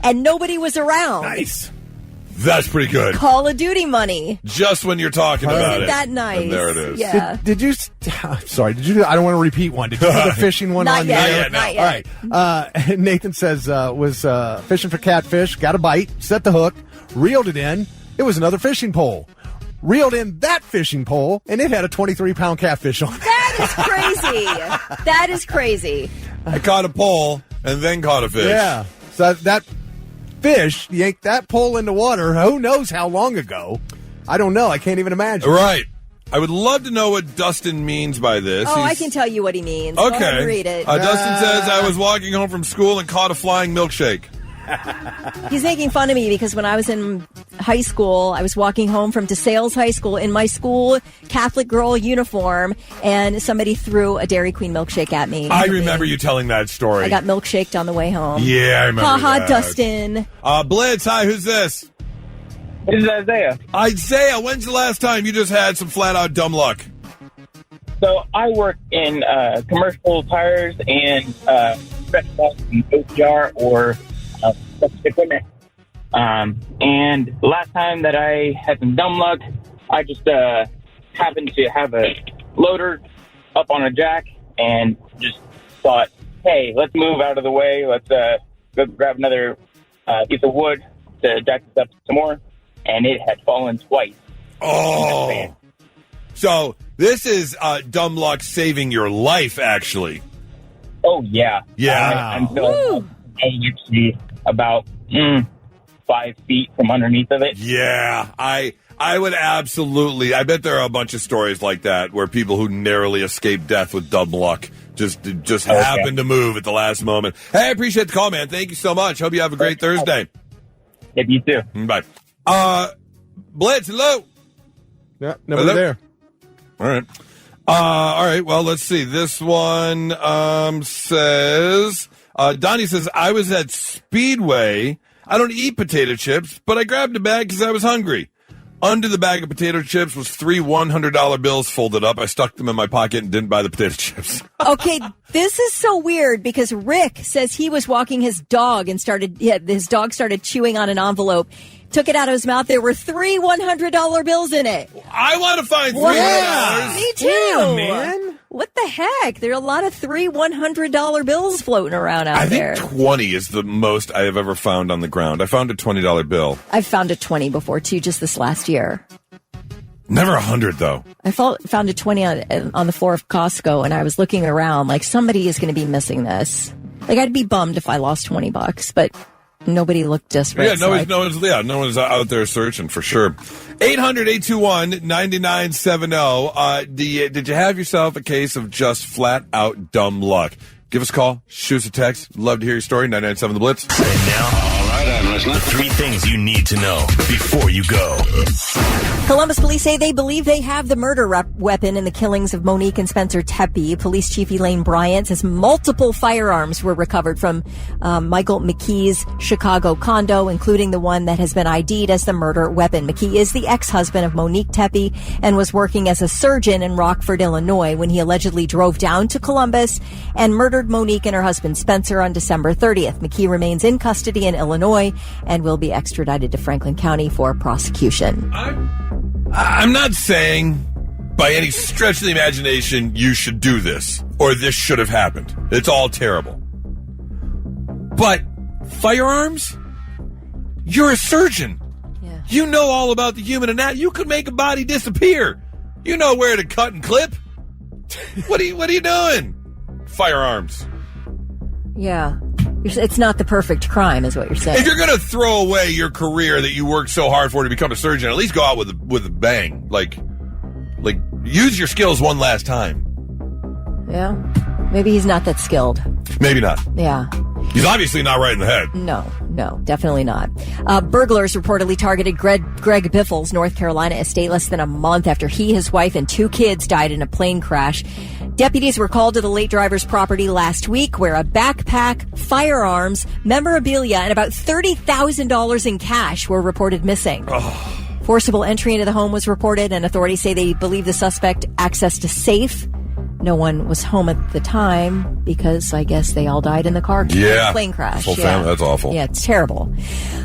and nobody was around. Nice. That's pretty good. Call of Duty money. Just when you're talking about Isn't it. that nice? And there it is. Yeah. Did you? Sorry. Did you? I don't want to repeat one. Did you do the fishing one Not on yet. the air? Not yet. All right. Nathan says was fishing for catfish. Got a bite. Set the hook. Reeled it in. It was another fishing pole. Reeled in that fishing pole, and it had a 23-pound catfish on it. That is crazy. That is crazy. I caught a pole and then caught a fish. Yeah. So that fish yanked that pole into water. Who knows how long ago? I don't know. I can't even imagine. Right. I would love to know what Dustin means by this. Oh, I can tell you what he means. Go ahead Okay. and read it. Dustin says, I was walking home from school and caught a flying milkshake. He's making fun of me because when I was in high school, I was walking home from DeSales High School in my school Catholic girl uniform, and somebody threw a Dairy Queen milkshake at me. I remember you telling that story. I got milkshaked on the way home. Yeah, I remember Ha-ha, that. Dustin. Blitz, hi, who's this? This is Isaiah. Isaiah, when's the last time you just had some flat-out dumb luck? So I work in commercial tires and specialized in OTR or equipment. And last time that I had some dumb luck, I just happened to have a loader up on a jack and just thought, hey, let's move out of the way. Let's go grab another piece of wood to jack this up some more. And it had fallen twice. Oh. So this is dumb luck saving your life, actually. Oh, yeah. Yeah. I'm actually about 5 feet from underneath of it. Yeah, I would absolutely. I bet there are a bunch of stories like that where people who narrowly escape death with dumb luck just happen to move at the last moment. Hey, I appreciate the call, man. Thank you so much. Hope you have a great Thursday. Yep, you too. Bye. Blitz, hello. Yeah, nobody there. All right. All right. Well, let's see. This one says, Donnie says, I was at Speedway. I don't eat potato chips, but I grabbed a bag because I was hungry. Under the bag of potato chips was 3 $100 bills folded up. I stuck them in my pocket and didn't buy the potato chips. Okay, this is so weird because Rick says he was walking his dog and his dog started chewing on an envelope. Took it out of his mouth. There were 3 $100 bills in it. I want to find $300. Yeah, me too. Yeah, man. What the heck? There are a lot of 3 $100 bills floating around out there. I think 20 is the most I have ever found on the ground. I found a $20 bill. I've found a 20 before too, just this last year. Never 100 though. I found a 20 on the floor of Costco, and I was looking around like somebody is going to be missing this. Like I'd be bummed if I lost $20, but nobody looked desperate. Yeah, no one's out there searching for sure. 800-821-9970. Did you have yourself a case of just flat out dumb luck? Give us a call. Shoot us a text. Love to hear your story. 997 The Blitz. And now, all right, I'm listening. The 3 things you need to know before you go. Columbus police say they believe they have the murder weapon in the killings of Monique and Spencer Tepe. Police Chief Elaine Bryant says multiple firearms were recovered from Michael McKee's Chicago condo, including the one that has been ID'd as the murder weapon. McKee is the ex-husband of Monique Tepe and was working as a surgeon in Rockford, Illinois, when he allegedly drove down to Columbus and murdered Monique and her husband Spencer on December 30th. McKee remains in custody in Illinois and will be extradited to Franklin County for prosecution. I'm not saying by any stretch of the imagination you should do this or this should have happened. It's all terrible. But firearms? You're a surgeon. Yeah. You know all about the human anatomy. You could make a body disappear. You know where to cut and clip. What are you doing? Firearms. Yeah. It's not the perfect crime, is what you're saying. If you're going to throw away your career that you worked so hard for to become a surgeon, at least go out with a bang. Like use your skills one last time. Yeah. Maybe he's not that skilled. Maybe not. Yeah. He's obviously not right in the head. No, definitely not. Burglars reportedly targeted Greg Biffle's North Carolina estate less than a month after he, his wife, and 2 kids died in a plane crash. Deputies were called to the late driver's property last week where a backpack, firearms, memorabilia, and about $30,000 in cash were reported missing. Forcible entry into the home was reported, and authorities say they believe the suspect accessed a safe no one was home at the time because I guess they all died in the plane crash. Whole family, that's awful. Yeah, it's terrible.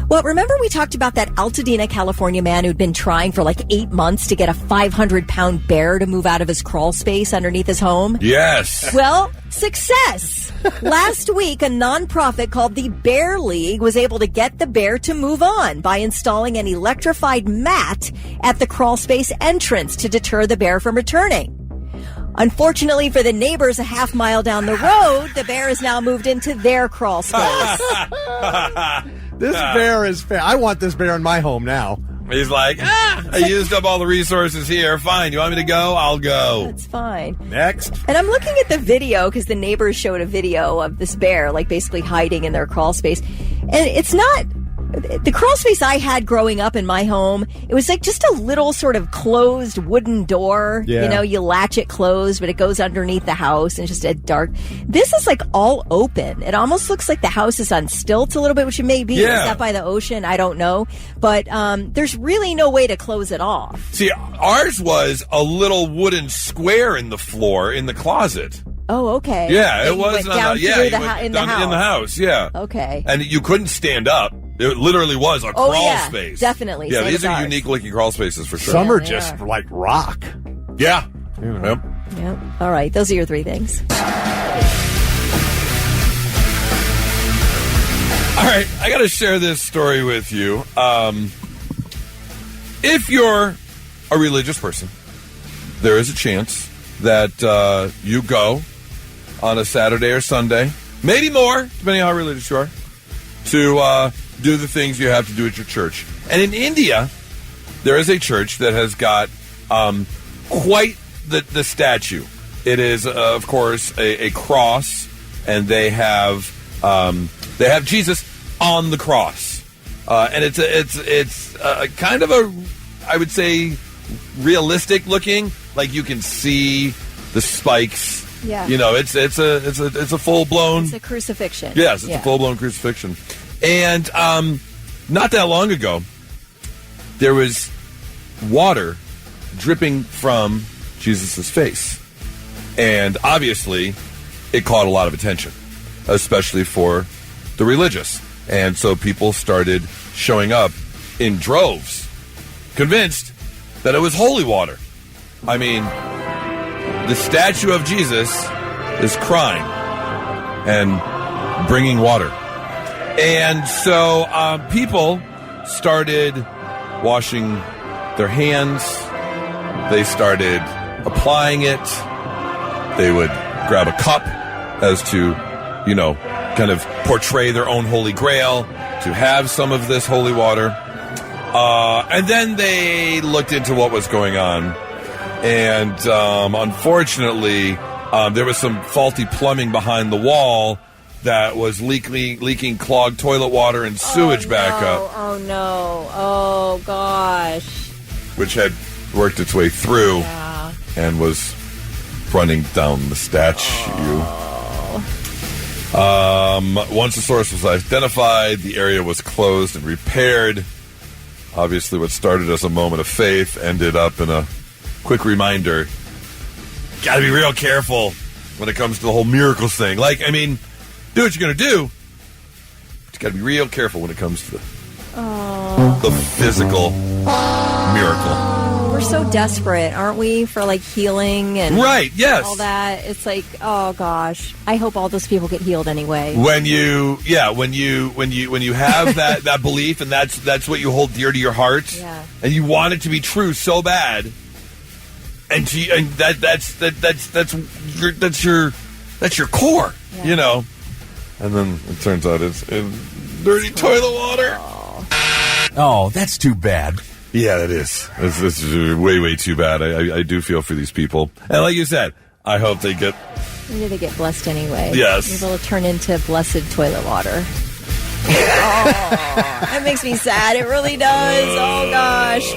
Well, remember we talked about that Altadena, California man who'd been trying for like 8 months to get a 500-pound bear to move out of his crawl space underneath his home? Yes. Well, success. Last week, a nonprofit called the Bear League was able to get the bear to move on by installing an electrified mat at the crawl space entrance to deter the bear from returning. Unfortunately for the neighbors a half-mile down the road, the bear has now moved into their crawl space. This bear is I want this bear in my home now. He's like, I used up all the resources here. Fine. You want me to go? I'll go. That's fine. Next. And I'm looking at the video because the neighbors showed a video of this bear, like basically hiding in their crawl space. And it's not the crawl space I had growing up in my home. It was like just a little sort of closed wooden door. Yeah. You know, you latch it closed, but it goes underneath the house and it's just a dark. This is like all open. It almost looks like the house is on stilts a little bit, which it may be. Yeah. Is that by the ocean? I don't know. But there's really no way to close it off. See, ours was a little wooden square in the floor in the closet. Oh, okay. Yeah, So it you was. went down through you the went in the down house. in the house. Yeah. Okay. And you couldn't stand up. It literally was a crawl yeah, space. definitely. Yeah, Same these as are ours. unique looking crawl spaces for sure. Some are they just are. like rock. Yeah. You know. Yep. Yep. All right. Those are your three things. All right, I got to share this story with you. If you're a religious person, there is a chance that you go on a Saturday or Sunday, maybe more, depending on how religious you are, to do the things you have to do at your church. And in India, there is a church that has got quite the statue. It is, of course, a cross, and they have Jesus on the cross, and it's kind of a, I would say, realistic looking. Like you can see the spikes. Yeah. You know, it's a full blown. It's a crucifixion. Yes, it's a full blown crucifixion. And not that long ago, there was water dripping from Jesus' face, and obviously, it caught a lot of attention, especially for the religious. And so people started showing up in droves, convinced that it was holy water. I mean, the statue of Jesus is crying and bringing water. And so people started washing their hands. They started applying it. They would grab a cup as to, kind of portray their own holy grail, to have some of this holy water. And then they looked into what was going on. And unfortunately, there was some faulty plumbing behind the wall that was leaking clogged toilet water and sewage back up. Oh, no. Oh, gosh. Which had worked its way through and was running down the statue. Once the source was identified, the area was closed and repaired. Obviously, what started as a moment of faith ended up in a quick reminder. Got to be real careful when it comes to the whole miracles thing. Like, I mean, do what you're going to do, but you got to be real careful when it comes to the physical miracle. We're so desperate, aren't we, for like healing and right? Yes, all that. It's like, oh gosh, I hope all those people get healed anyway. When you have that belief, and that's what you hold dear to your heart, and you want it to be true so bad, and that's your core, And then it turns out it's in dirty toilet water. Oh, that's too bad. Yeah, it is. It's way, way too bad. I do feel for these people. And like you said, I hope they get... Maybe they get blessed anyway. Yes. Maybe they'll turn into blessed toilet water. That makes me sad. It really does. Oh, gosh.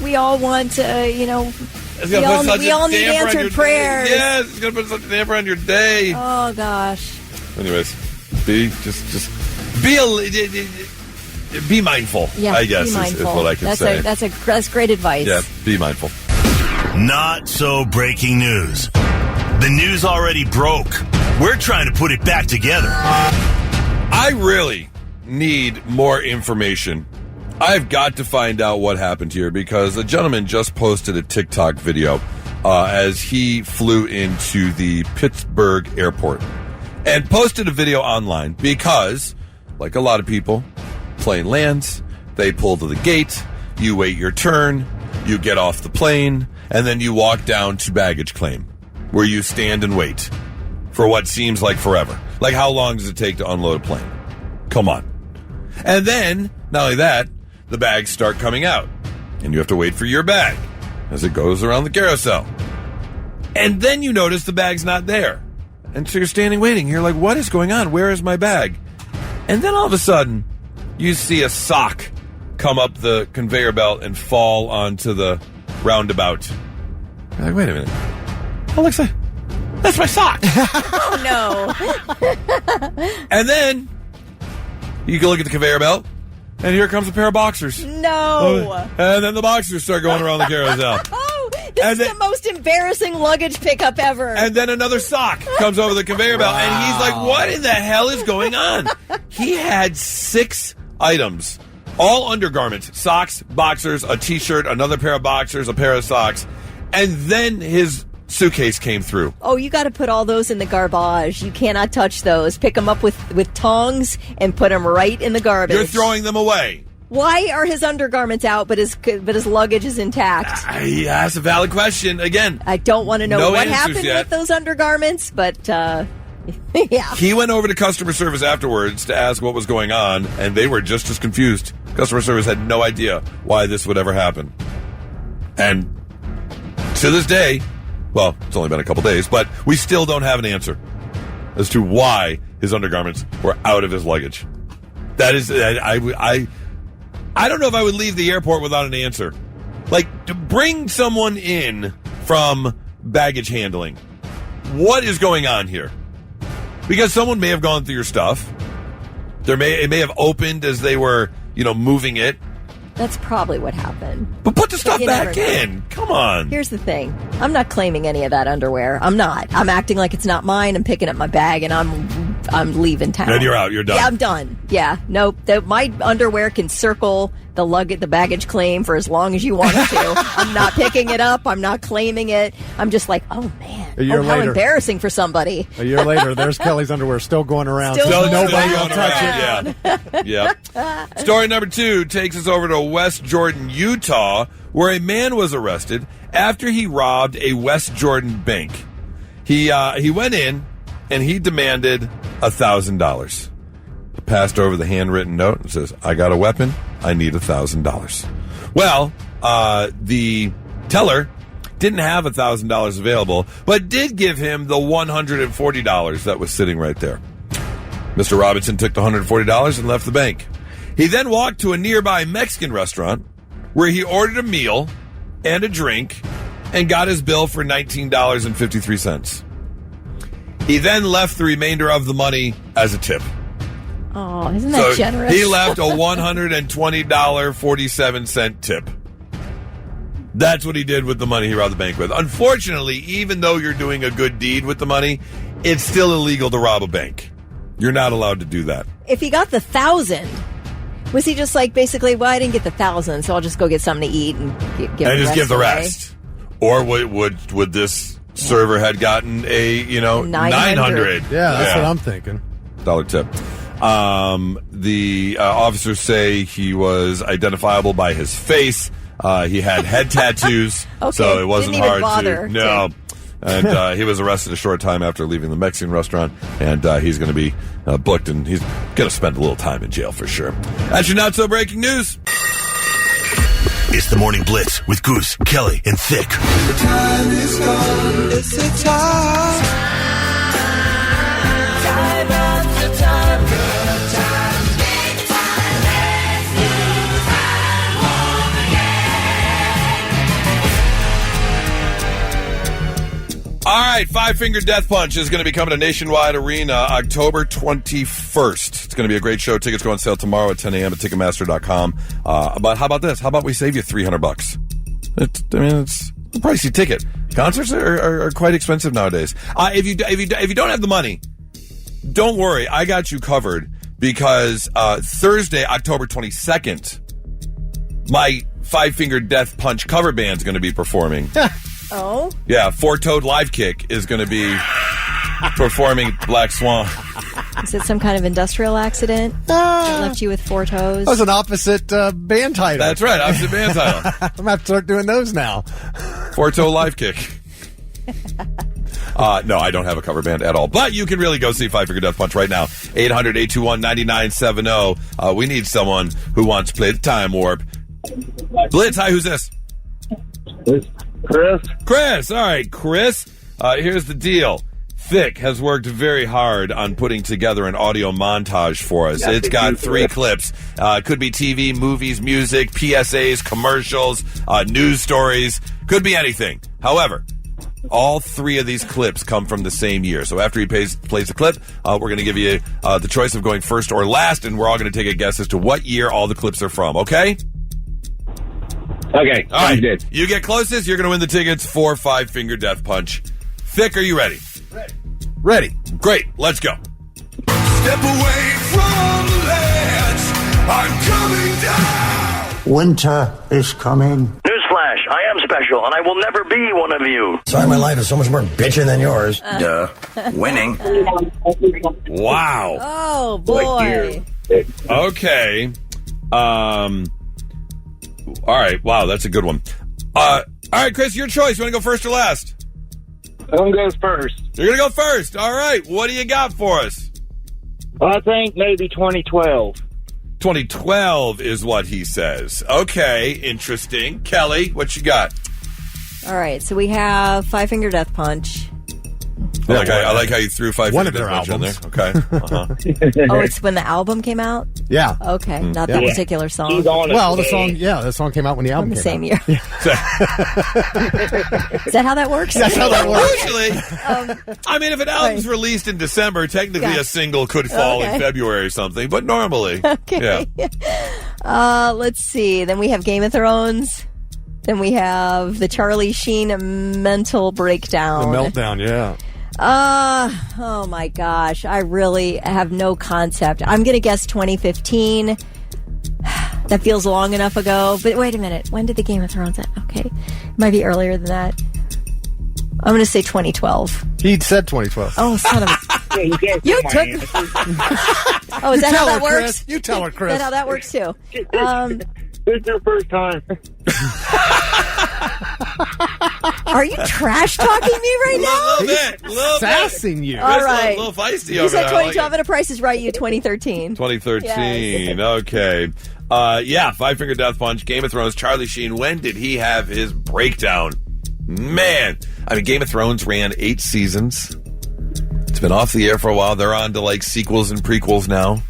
We all want to, we all need answered prayers. Yes, it's going to put such a damper on your day. Oh, gosh. Anyways, be mindful, Yeah, I guess, be mindful. is what I can say. That's great advice. Yeah, be mindful. Not so breaking news. The news already broke. We're trying to put it back together. I really need more information. I've got to find out what happened here because a gentleman just posted a TikTok video as he flew into the Pittsburgh airport and posted a video online because, like a lot of people, plane lands, they pull to the gate, you wait your turn, you get off the plane, and then you walk down to baggage claim, where you stand and wait for what seems like forever. Like, how long does it take to unload a plane? Come on. And then, not only that, the bags start coming out, and you have to wait for your bag as it goes around the carousel. And then you notice the bag's not there. And so you're standing waiting. You're like, what is going on? Where is my bag? And then all of a sudden, you see a sock come up the conveyor belt and fall onto the roundabout. You're like, wait a minute. Alexa, that's my sock. Oh, no. And then you can look at the conveyor belt, and here comes a pair of boxers. No. And then the boxers start going around the carousel. Oh, this is the most embarrassing luggage pickup ever. And then another sock comes over the conveyor belt, and he's like, what in the hell is going on? He had 6 items, all undergarments, socks, boxers, a T-shirt, another pair of boxers, a pair of socks, and then his suitcase came through. Oh, you got to put all those in the garbage. You cannot touch those. Pick them up with tongs and put them right in the garbage. You're throwing them away. Why are his undergarments out, but his luggage is intact? Yeah, that's a valid question. Again, I don't want to know what happened yet with those undergarments, but yeah. He went over to customer service afterwards to ask what was going on, and they were just as confused. Customer service had no idea why this would ever happen. And to this day, well, it's only been a couple days, but we still don't have an answer as to why his undergarments were out of his luggage. That is, I don't know if I would leave the airport without an answer. Like, to bring someone in from baggage handling. What is going on here? Because someone may have gone through your stuff. It may have opened as they were, moving it. That's probably what happened. But put the stuff back in. Come on. Here's the thing. I'm not claiming any of that underwear. I'm not. I'm acting like it's not mine. I'm picking up my bag and I'm leaving town. Then you're out. You're done. Yeah, I'm done. Yeah. Nope. My underwear can circle the baggage claim for as long as you want it to. I'm not picking it up. I'm not claiming it. I'm just like, oh man. How embarrassing for somebody. A year later, there's Kelly's underwear still going around. Still nobody will touch it. Yeah. Story number 2 takes us over to West Jordan, Utah, where a man was arrested after he robbed a West Jordan bank. He went in and he demanded $1,000. He passed over the handwritten note and says, I got a weapon. I need $1,000. Well, the teller didn't have $1,000 available, but did give him the $140 that was sitting right there. Mr. Robinson took the $140 and left the bank. He then walked to a nearby Mexican restaurant where he ordered a meal and a drink and got his bill for $19.53. He then left the remainder of the money as a tip. Oh, isn't that generous? He left a $120.47 tip. That's what he did with the money he robbed the bank with. Unfortunately, even though you're doing a good deed with the money, it's still illegal to rob a bank. You're not allowed to do that. If he got the 1,000, was he just like basically, well, I didn't get the 1,000, so I'll just go get something to eat and give the rest Or would this server had gotten a 900? Yeah, that's what I'm thinking. $1 tip. The officers say he was identifiable by his face. He had head tattoos, okay. So it wasn't hard to. No. And he was arrested a short time after leaving the Mexican restaurant, and he's going to be booked, and he's going to spend a little time in jail for sure. That's your not-so-breaking news. It's the Morning Blitz with Goose, Kelly, and Thick. The time is gone. It's the time. Time after time. Good time. Big time. Let's use time home again. All right, Five Finger Death Punch is going to be coming to Nationwide Arena October 21st. It's going to be a great show. Tickets go on sale tomorrow at 10 a.m. at Ticketmaster.com. But how about this? How about we save you $300? It's a pricey ticket. Concerts are quite expensive nowadays. If you don't have the money, don't worry. I got you covered because Thursday, October 22nd, my Five Finger Death Punch cover band's going to be performing. Oh? Yeah, Four Toed Live Kick is going to be performing Black Swan. Is it some kind of industrial accident that left you with 4 toes? That was an opposite band title. That's right, opposite band title. I'm going to have to start doing those now. Four Toe Live Kick. No, I don't have a cover band at all. But you can really go see Five Finger Death Punch right now. 800-821-9970. We need someone who wants to play the Time Warp. Blitz, hi, who's this? Chris? Chris, all right, Chris. Here's the deal. Thick has worked very hard on putting together an audio montage for us. It's got 3 clips. Could be TV, movies, music, PSAs, commercials, news stories. Could be anything. However, all 3 of these clips come from the same year. So after he plays the clip, we're going to give you the choice of going first or last, and we're all going to take a guess as to what year all the clips are from, okay? Okay, all right. good. You get closest, you're going to win the tickets for Five Finger Death Punch. Thick, are you ready? Ready. Great, let's go. Step away from the ledge. I'm coming down. Winter is coming. Newsflash, I am special, and I will never be one of you. Sorry, my life is so much more bitchin' than yours. Duh. Winning. Wow. Oh, boy. Okay. All right, wow, that's a good one. All right, Chris, your choice. You want to go first or last? I'm goes first. You're going to go first. All right, what do you got for us? I think maybe 2012. 2012 is what he says. Okay, interesting. Kelly, what you got? All right, so we have Five Finger Death Punch. I like how you threw Five One Finger of Death Punch their in there. Okay. Oh, it's when the album came out? Yeah. Okay, not that particular song. He's on it Well, today. the song came out when the album On the came same out. year. Is that how that works? That's how that works. Usually, I mean, if an album's released in December, technically Gotcha. a single could fall in Okay. February or something, but normally. Okay. Yeah. Let's see. Then we have Game of Thrones. Then we have the Charlie Sheen mental breakdown. The meltdown, yeah. Oh my gosh. I really have no concept. I'm going to guess 2015. That feels long enough ago. But wait a minute. When did the Game of Thrones end? Okay. It might be earlier than that. I'm going to say 2012. He said 2012. Oh, son of a... Yeah, You my took- answer. Oh, is that how Tell her, that works? Chris. You tell her, Is Chris. that how that works too? This is your first time. Are you trash talking me right now? A little bit. Sassing you. All Chris, right. A little feisty You over said there. I like 2012 it. and a Price is Right. You 2013. 2013. Okay. Yeah, Five Finger Death Punch, Game of Thrones, Charlie Sheen. When did he have his breakdown? Man. I mean, Game of Thrones ran 8 seasons. It's been off the air for a while. They're on to like sequels and prequels now.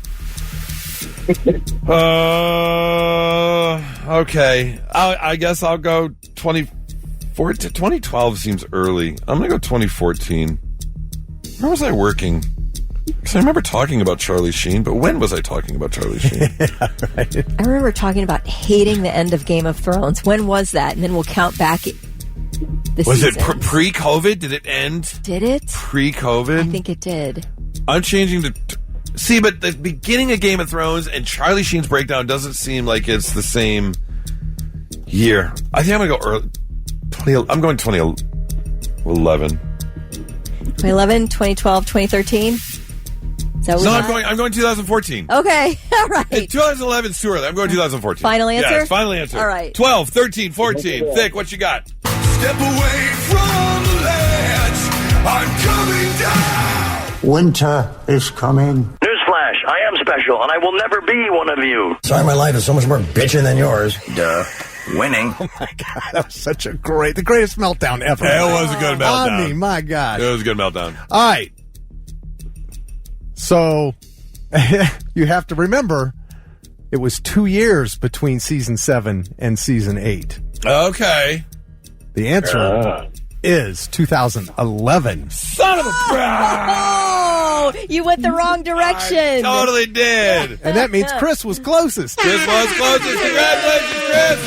Okay. I guess I'll go 2014. 2012 seems early. I'm going to go 2014. Where was I working? Because I remember talking about Charlie Sheen, but when was I talking about Charlie Sheen? I remember talking about hating the end of Game of Thrones. When was that? And then we'll count back the Was it seasons. pre-COVID? Did it end Did it? pre-COVID? I think it did. I'm changing to... See, but the beginning of Game of Thrones and Charlie Sheen's breakdown doesn't seem like it's the same year. I think I'm going to go early. I'm going 2011. 2011, 2012, 2013? Is that what No, we I'm going 2014. Okay, all right. 2011 is too early. I'm going 2014. Final answer? Yes, final answer. All right. 12, 13, 14. Thick, what you got? Step away from the ledge. I'm coming down. Winter is coming. Newsflash, I am special, and I will never be one of you. Sorry, my life is so much more bitchin' than yours. Duh. Winning. Oh my God, that was such the greatest meltdown ever. It was a good meltdown. I mean, my God. It was a good meltdown. All right. So, you have to remember, it was 2 years between season 7 and season 8. Okay. The answer is 2011. Son of a... Oh, you went the wrong direction. Totally did. And that means Chris was closest. Chris was closest. Congratulations, Chris.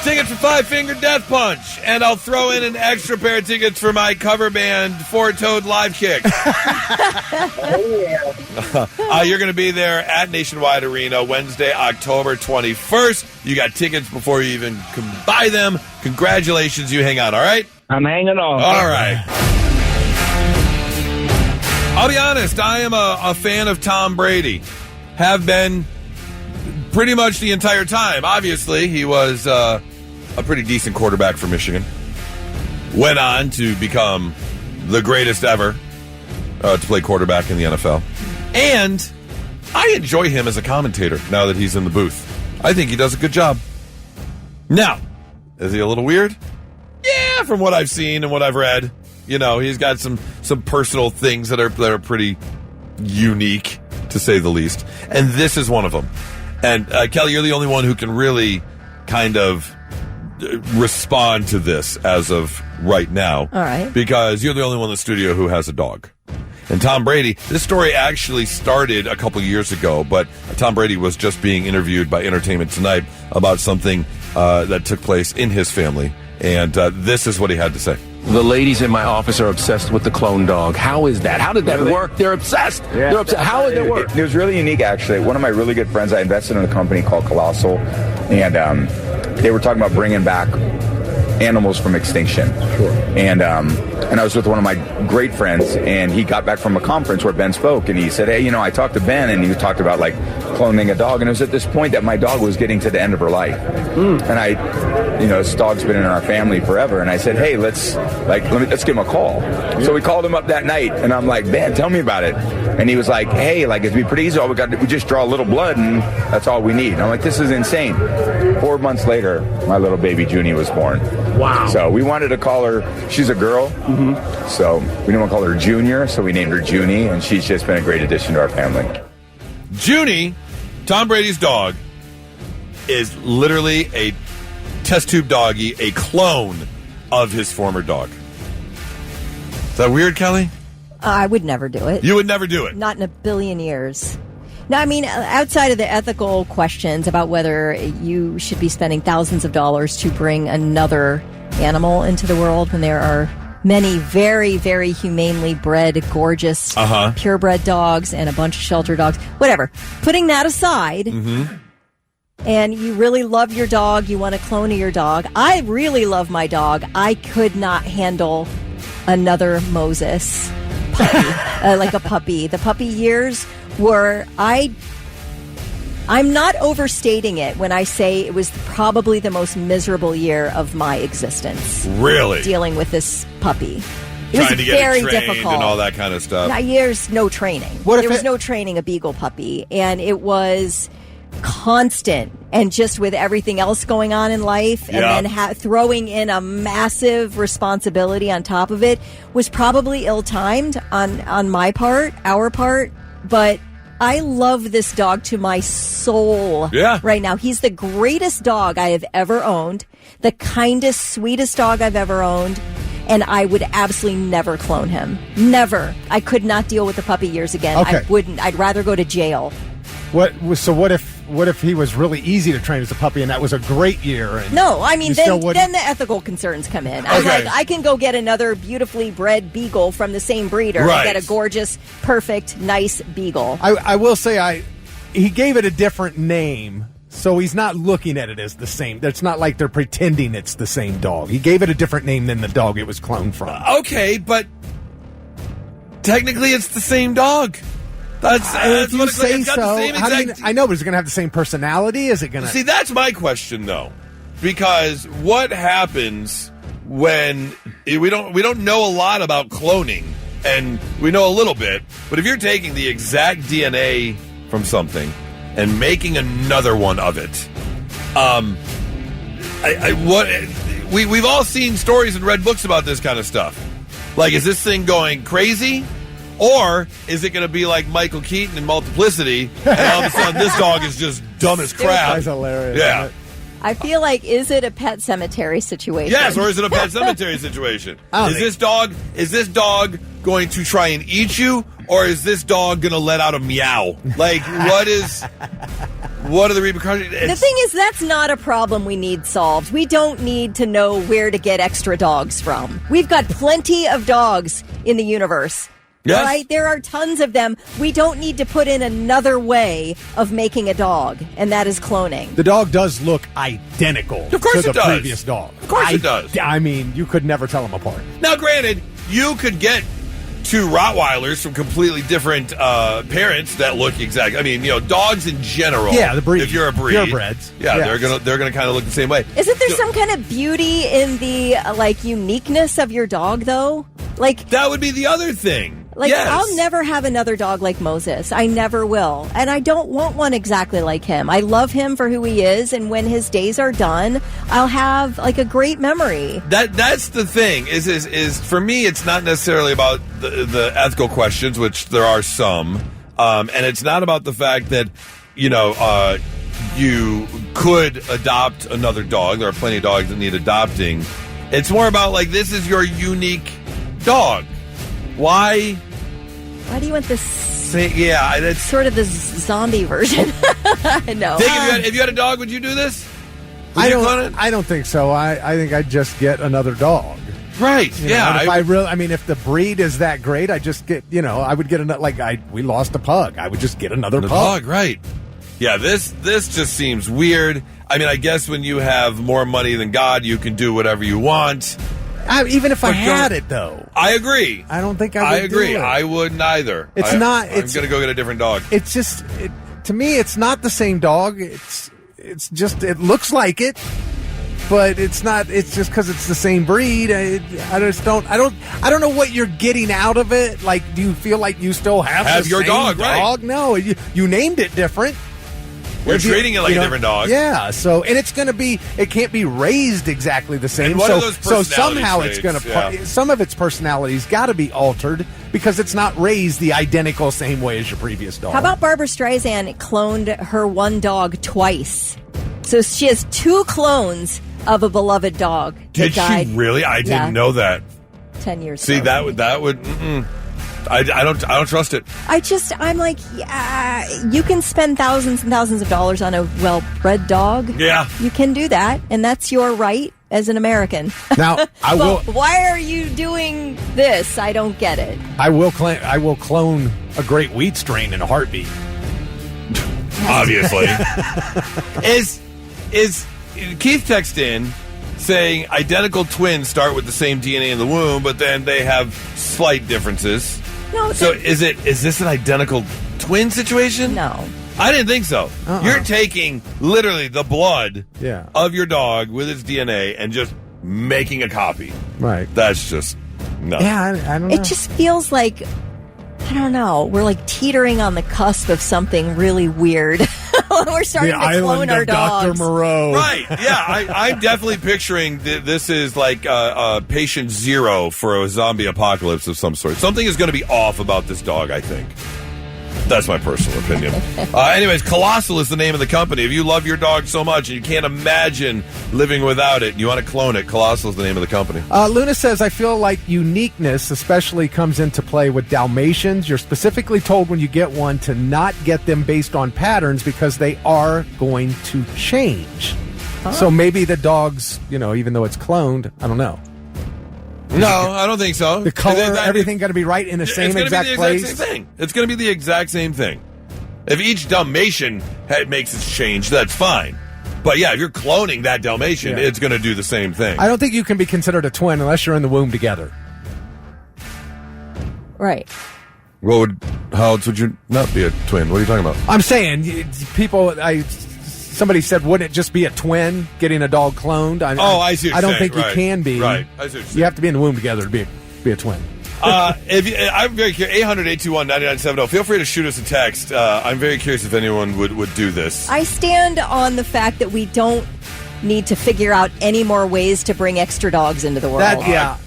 tickets for Five Finger Death Punch, and I'll throw in an extra pair of tickets for my cover band Four Toed Live Kick. You're going to be there at Nationwide Arena Wednesday, October 21st. You got tickets before you even can buy them. Congratulations, you hang on, all right? I'm hanging on. All right. I'll be honest, I am a fan of Tom Brady. Have been pretty much the entire time. Obviously, he was a pretty decent quarterback for Michigan. Went on to become the greatest ever to play quarterback in the NFL. And I enjoy him as a commentator now that he's in the booth. I think he does a good job. Now, is he a little weird? Yeah, from what I've seen and what I've read. You know, he's got some personal things that are pretty unique, to say the least. And this is one of them. And, Kelly, you're the only one who can really kind of respond to this as of right now. All right. Because you're the only one in the studio who has a dog. And Tom Brady, this story actually started a couple years ago, but Tom Brady was just being interviewed by Entertainment Tonight about something that took place in his family. And this is what he had to say. The ladies in my office are obsessed with the clone dog. How is that? How did that work? They're obsessed. Yeah. They're obsessed. How did it work? It was really unique, actually. One of my really good friends, I invested in a company called Colossal, and they were talking about bringing back animals from extinction. Sure. And I was with one of my great friends, and he got back from a conference where Ben spoke, and he said, hey, I talked to Ben, and he talked about, like, cloning a dog, and it was at this point that my dog was getting to the end of her life. And this dog's been in our family forever, and I said, hey, let's give him a call. So we called him up that night, and I'm like, Ben, tell me about it. And he was like, hey, it'd be pretty easy. We just draw a little blood, and that's all we need. And I'm like, this is insane. 4 months later, my little baby Junie was born. Wow. So we wanted to call her, she's a girl, so we didn't want to call her Junior, so we named her Junie, and she's just been a great addition to our family. Junie, Tom Brady's dog, is literally a test tube doggy, a clone of his former dog. Is that weird, Kelly? I would never do it. You would never do it? Not in a billion years. No, I mean, outside of the ethical questions about whether you should be spending thousands of dollars to bring another animal into the world when there are many very, very humanely bred, gorgeous, purebred dogs and a bunch of shelter dogs, whatever. Putting that aside, and you really love your dog, you want a clone of your dog. I really love my dog. I could not handle another Moses puppy, like a puppy. The puppy years were, I'm not overstating it when I say it was probably the most miserable year of my existence. Really? Dealing with this puppy. It Trying was to get very it trained difficult. And all that kind of stuff. There's no training. There was no training a beagle puppy, and it was constant, and just with everything else going on in life, and then throwing in a massive responsibility on top of it was probably ill-timed on my part, our part, but I love this dog to my soul right now. He's the greatest dog I have ever owned, the kindest, sweetest dog I've ever owned, and I would absolutely never clone him. Never. I could not deal with the puppy years again. Okay. I wouldn't. I'd rather go to jail. What if he was really easy to train as a puppy and that was a great year? And no, I mean, then the ethical concerns come in. I'm like, I can go get another beautifully bred beagle from the same breeder and get a gorgeous, perfect, nice beagle. I will say he gave it a different name, so he's not looking at it as the same. It's not like they're pretending it's the same dog. He gave it a different name than the dog it was cloned from. Okay, but technically it's the same dog. That's you what say it's got so. the same exact... I know, but is it going to have the same personality? Is it going to... See, that's my question, though. Because what happens when... We don't know a lot about cloning, and we know a little bit, but if you're taking the exact DNA from something and making another one of it, we've all seen stories and read books about this kind of stuff. Like, is this thing going crazy? Or is it going to be like Michael Keaton in Multiplicity, and all of a sudden this dog is just dumb as crap? That's hilarious. Yeah. I feel like, is it a Pet Cemetery situation? Yes, or is it a Pet Cemetery situation? Is this dog going to try and eat you, or is this dog going to let out a meow? Like, what are the repercussions? The thing is, that's not a problem we need solved. We don't need to know where to get extra dogs from. We've got plenty of dogs in the universe. Yes. Right? There are tons of them. We don't need to put in another way of making a dog, and that is cloning. The dog does look identical Of course to it the does. previous dog. Of course it does. I mean, you could never tell them apart. Now, granted, you could get two Rottweilers from completely different parents that look exact. I mean, dogs in general. Yeah, the breed. If you're a breed, purebreds. Yeah, Yes. they're gonna kind of look the same way. Isn't there some kind of beauty in the uniqueness of your dog, though? Like that would be the other thing. Yes. I'll never have another dog like Moses. I never will. And I don't want one exactly like him. I love him for who he is, and when his days are done, I'll have a great memory. That's the thing. Is for me, it's not necessarily about the ethical questions, which there are some, and it's not about the fact that you could adopt another dog. There are plenty of dogs that need adopting. It's more about this is your unique dog. Why do you want this? Yeah, that's sort of the zombie version. No. If you had a dog, would you do this? I don't think so. I think I'd just get another dog. Right. If the breed is that great, I just get, I would get another, we lost a pug. I would just get another pug. Right. Yeah, this just seems weird. I mean, I guess when you have more money than God, you can do whatever you want. Even if I had it, though. I agree. I don't think I would agree. do it. I wouldn't either. I'm going to go get a different dog. It's just, to me, it's not the same dog. It's just, it looks like it, but it's not. It's just because it's the same breed. I don't know what you're getting out of it. Like, do you feel like you still have the your same dog? Right? No, you named it different. You're treating it like a different dog. Yeah, so, and it can't be raised exactly the same. And what are those so somehow traits? it's going to, some of its personality's got to be altered because it's not raised the identical same way as your previous dog. How about Barbara Streisand cloned her one dog twice? So she has two clones of a beloved dog. Did she really? I didn't know that. 10 years See, ago. that would. I don't trust it. I'm like, yeah, you can spend thousands and thousands of dollars on a well-bred dog. Yeah. You can do that, and that's your right as an American. Now, I will. Why are you doing this? I don't get it. I will clone a great wheat strain in a heartbeat. Obviously. Is Keith texted in saying identical twins start with the same DNA in the womb, but then they have slight differences. No. So is this an identical twin situation? No. I didn't think so. You're taking literally the blood of your dog with its DNA and just making a copy. Right. That's just no. Yeah, I don't know. It just feels like, I don't know, we're teetering on the cusp of something really weird. We're starting to clone our dogs. Dr. Moreau. Right, yeah. I'm definitely picturing this is like patient zero for a zombie apocalypse of some sort. Something is going to be off about this dog, I think. That's my personal opinion. Anyways, Colossal is the name of the company. If you love your dog so much and you can't imagine living without it, and you want to clone it, Colossal is the name of the company. Luna says, I feel like uniqueness especially comes into play with Dalmatians. You're specifically told when you get one to not get them based on patterns because they are going to change. So maybe the dogs, even though it's cloned, I don't know. No, I don't think so. The color, everything got to be right in the same exact place. It's going to be the exact same thing. If each Dalmatian makes its change, that's fine. But yeah, if you're cloning that Dalmatian, it's going to do the same thing. I don't think you can be considered a twin unless you're in the womb together. Right. How else would you not be a twin? What are you talking about? I'm saying, somebody said, wouldn't it just be a twin getting a dog cloned? I see what I don't you're think saying. you can be. Right. I see what you're saying. You have to be in the womb together to be a twin. I'm very curious. 800-821-9970. Feel free to shoot us a text. I'm very curious if anyone would do this. I stand on the fact that we don't need to figure out any more ways to bring extra dogs into the world. I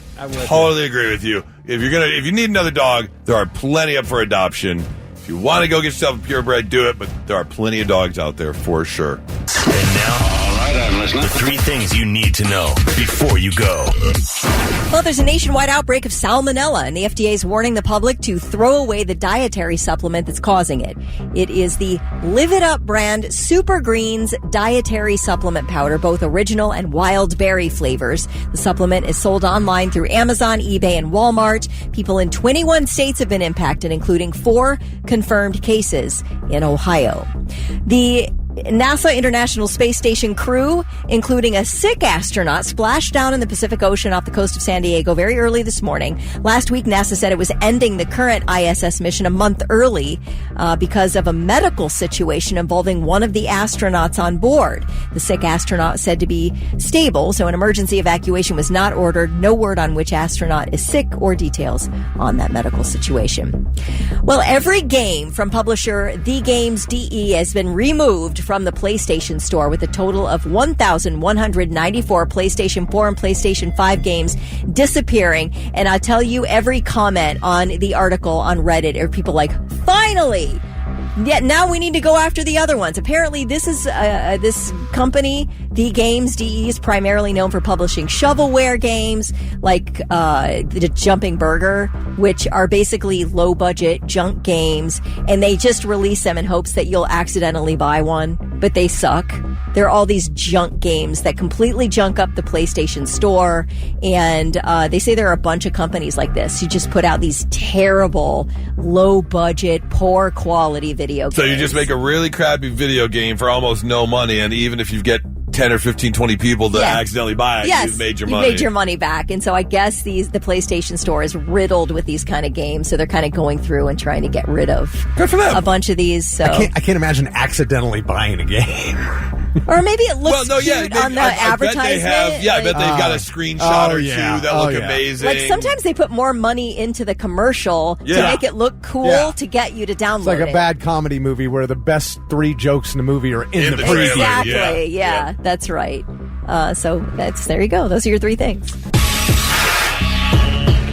totally agree with you. If you need another dog, there are plenty up for adoption. If you want to go get yourself a purebred, do it. But there are plenty of dogs out there for sure. And now, all right, I'm last night. The 3 things you need to know before you go. Well, there's a nationwide outbreak of salmonella, and the FDA is warning the public to throw away the dietary supplement that's causing it. It is the Live It Up brand Super Greens Dietary Supplement Powder, both original and wild berry flavors. The supplement is sold online through Amazon, eBay, and Walmart. People in 21 states have been impacted, including 4 confirmed cases in Ohio. The NASA International Space Station crew, including a sick astronaut, splashed down in the Pacific Ocean off the coast of San Diego very early this morning. Last week, NASA said it was ending the current ISS mission a month early because of a medical situation involving one of the astronauts on board. The sick astronaut said to be stable, so an emergency evacuation was not ordered. No word on which astronaut is sick or details on that medical situation. Well, every game from publisher The Games DE has been removed from the PlayStation Store, with a total of 1,194 PlayStation 4 and PlayStation 5 games disappearing. And I'll tell you, every comment on the article on Reddit are people like, finally! Yeah, now we need to go after the other ones. Apparently, this is this company, The Games DE, is primarily known for publishing shovelware games like the Jumping Burger, which are basically low-budget junk games, and they just release them in hopes that you'll accidentally buy one, but they suck. There are all these junk games that completely junk up the PlayStation Store, and they say there are a bunch of companies like this who just put out these terrible, low-budget, poor-quality video games. So you just make a really crappy video game for almost no money, and even if you get 10 or 15, 20 people to accidentally buy it, you've made your money. You've made your money back. And so I guess the PlayStation Store is riddled with these kind of games, so they're kind of going through and trying to get rid of a bunch of these. So I can't imagine accidentally buying a game. Or maybe it looks cute on the advertisement. I bet they've got a screenshot or two that look amazing. Like sometimes they put more money into the commercial to make it look cool to get you to download it. It's like a bad comedy movie where the best 3 jokes in the movie are in the preview. Exactly, yeah, that's right. So there you go. Those are your 3 things.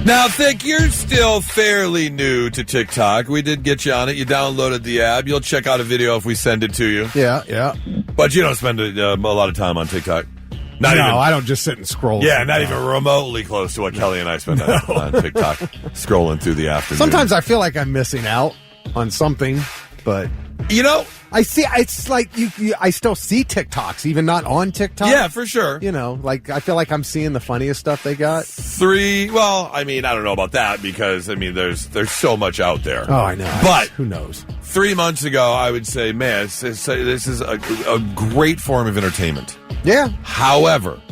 Now, Thick, you're still fairly new to TikTok. We did get you on it. You downloaded the app. You'll check out a video if we send it to you. Yeah. But you don't spend a lot of time on TikTok. I don't just sit and scroll. Yeah, not even remotely close to what Kelly and I spend on TikTok, scrolling through the afternoon. Sometimes I feel like I'm missing out on something, but... You know, I see. It's like I still see TikToks, even not on TikTok. Yeah, for sure. You know, like I feel like I'm seeing the funniest stuff they got. 3. Well, I mean, I don't know about that because I mean, there's so much out there. Oh, I know. But who knows? 3 months ago, I would say, man, this is a great form of entertainment. Yeah. However,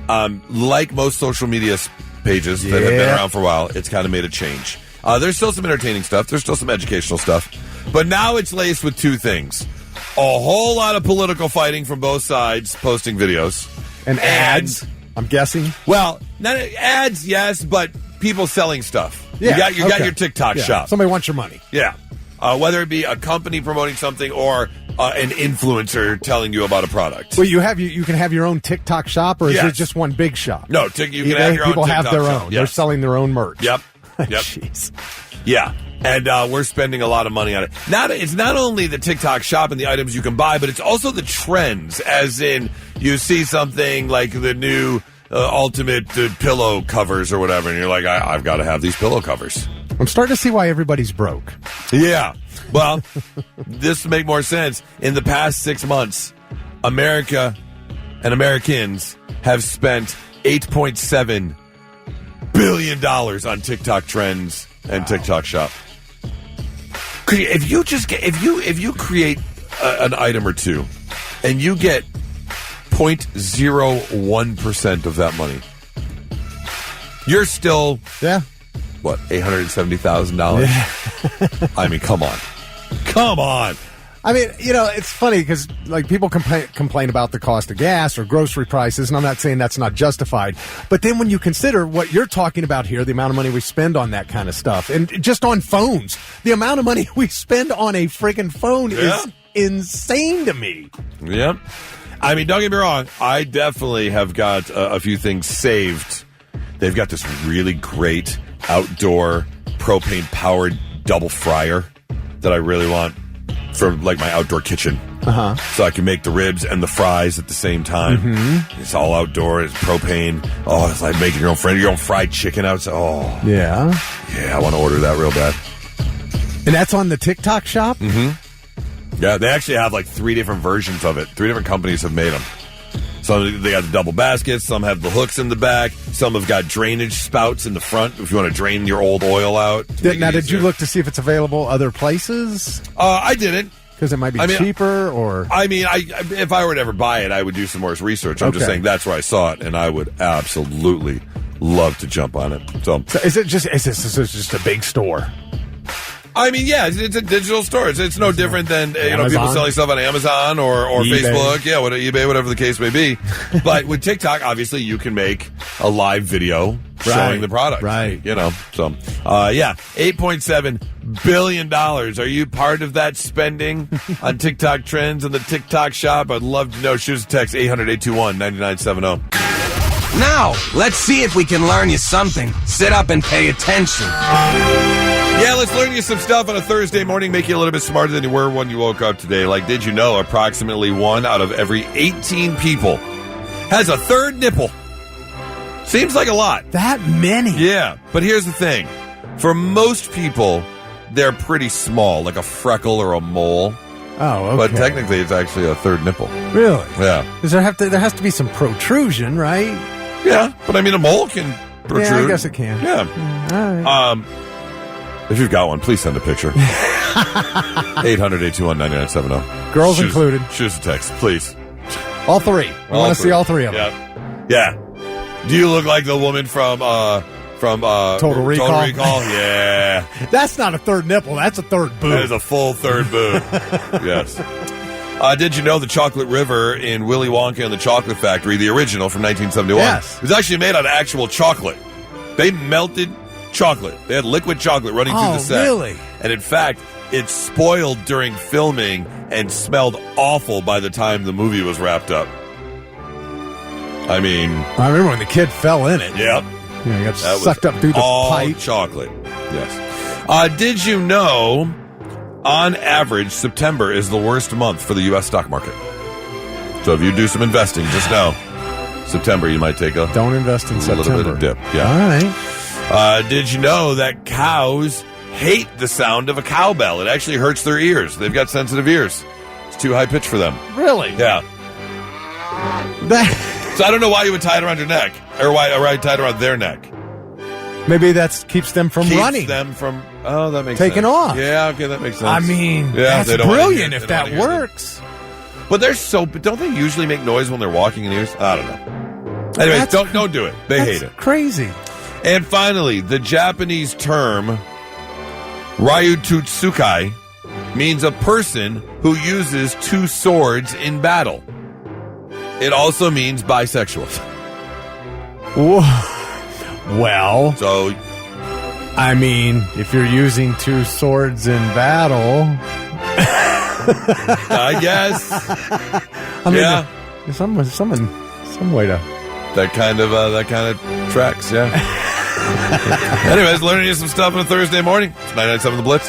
like most social media pages that have been around for a while, it's kind of made a change. There's still some entertaining stuff. There's still some educational stuff. But now it's laced with 2 things. A whole lot of political fighting from both sides, posting videos. And ads, I'm guessing. Well, not ads, yes, but people selling stuff. Yeah, you got your TikTok shop. Somebody wants your money. Yeah. Whether it be a company promoting something or an influencer telling you about a product. Well, you can have your own TikTok shop, or is it just one big shop? No, you can have your own TikTok shop. People have their own. Yes. They're selling their own merch. Yep. Jeez. Yeah. And we're spending a lot of money on it. It's not only the TikTok shop and the items you can buy, but it's also the trends, as in you see something like the new ultimate pillow covers or whatever, and you're like, I've got to have these pillow covers. I'm starting to see why everybody's broke. Yeah. Well, this will make more sense. In the past 6 months, America and Americans have spent $8.7 billion on TikTok trends and TikTok shop. If you create an item or 2 and you get 0.01% of that money, you're still what, $870,000? Yeah. I mean, come on. I mean, it's funny because like people complain about the cost of gas or grocery prices, and I'm not saying that's not justified. But then when you consider what you're talking about here, the amount of money we spend on that kind of stuff, and just on phones, the amount of money we spend on a friggin' phone is insane to me. Yep. I mean, don't get me wrong. I definitely have got a few things saved. They've got this really great outdoor propane-powered double fryer that I really want. for like my outdoor kitchen. Uh-huh. So I can make the ribs and the fries at the same time. Mm-hmm. It's all outdoor. It's propane. Oh, it's like making your own fried chicken outside. Oh, yeah. Yeah, I want to order that real bad. And that's on the TikTok shop? Mm-hmm. Yeah, they actually have like 3 different versions of it. 3 different companies have made them. Some they got the double baskets. Some have the hooks in the back. Some have got drainage spouts in the front if you want to drain your old oil out. Now, did you look to see if it's available other places? I didn't. Because it might be cheaper, or... I mean, if I were to ever buy it, I would do some more research. I'm just saying that's where I saw it, and I would absolutely love to jump on it. So is this just a big store? I mean, yeah, it's a digital store. It's no different than people selling stuff on Amazon or eBay. Facebook, eBay, whatever the case may be. But with TikTok, obviously, you can make a live video showing the product, right? So $8.7 billion. Are you part of that spending on TikTok trends and the TikTok shop? I'd love to know. Shoot us a text 800-821-9970. Now, let's see if we can learn you something. Sit up and pay attention. Yeah, let's learn you some stuff on a Thursday morning, make you a little bit smarter than you were when you woke up today. Like, did you know approximately 1 out of every 18 people has a third nipple? Seems like a lot. That many? Yeah, but here's the thing. For most people, they're pretty small, like a freckle or a mole. Oh, okay. But technically, it's actually a third nipple. Really? Yeah. Because there has to be some protrusion, right? Yeah, but I mean, a mole can protrude. Yeah, I guess it can. Yeah. All right. If you've got one, please send a picture. 800-821-9970. Girls included. Shoot us a text, please. All 3. I want to see all 3 of them. Yeah. Do you look like the woman from Total Recall? Total Recall? Yeah. That's not a third nipple. That's a third boob. That is a full third boob. Yes. Did you know the Chocolate River in Willy Wonka and the Chocolate Factory, the original from 1971? Yes. It was actually made out of actual chocolate. They melted chocolate. They had liquid chocolate running through the set. Really? And in fact, it spoiled during filming and smelled awful by the time the movie was wrapped up. I mean... I remember when the kid fell in it. Yep. He got sucked up through the pipe. Chocolate. Yes. Did you know, on average, September is the worst month for the U.S. stock market? So if you do some investing, just know, September you might take a... Don't invest in September. little bit of dip. Yeah. All right. Did you know that cows hate the sound of a cowbell? It actually hurts their ears. They've got sensitive ears. It's too high pitched for them. Really? Yeah. So I don't know why you would tie it around your neck, or why tie it around their neck. Maybe that keeps them from running. Keeps them from... Oh, that makes taking sense. off. Yeah, okay, that makes sense. I mean, yeah, that's brilliant if that works. But don't they usually make noise when they're walking in ears? I don't know. Anyways, don't do it. They hate it. Crazy. And finally, the Japanese term Ryututsukai means a person who uses 2 swords in battle. It also means bisexual. Well, so I mean, if you're using 2 swords in battle, I guess. I mean, some way to that kind of tracks. Yeah. Anyways, learning you some stuff on a Thursday morning. It's 99.7 The Blitz.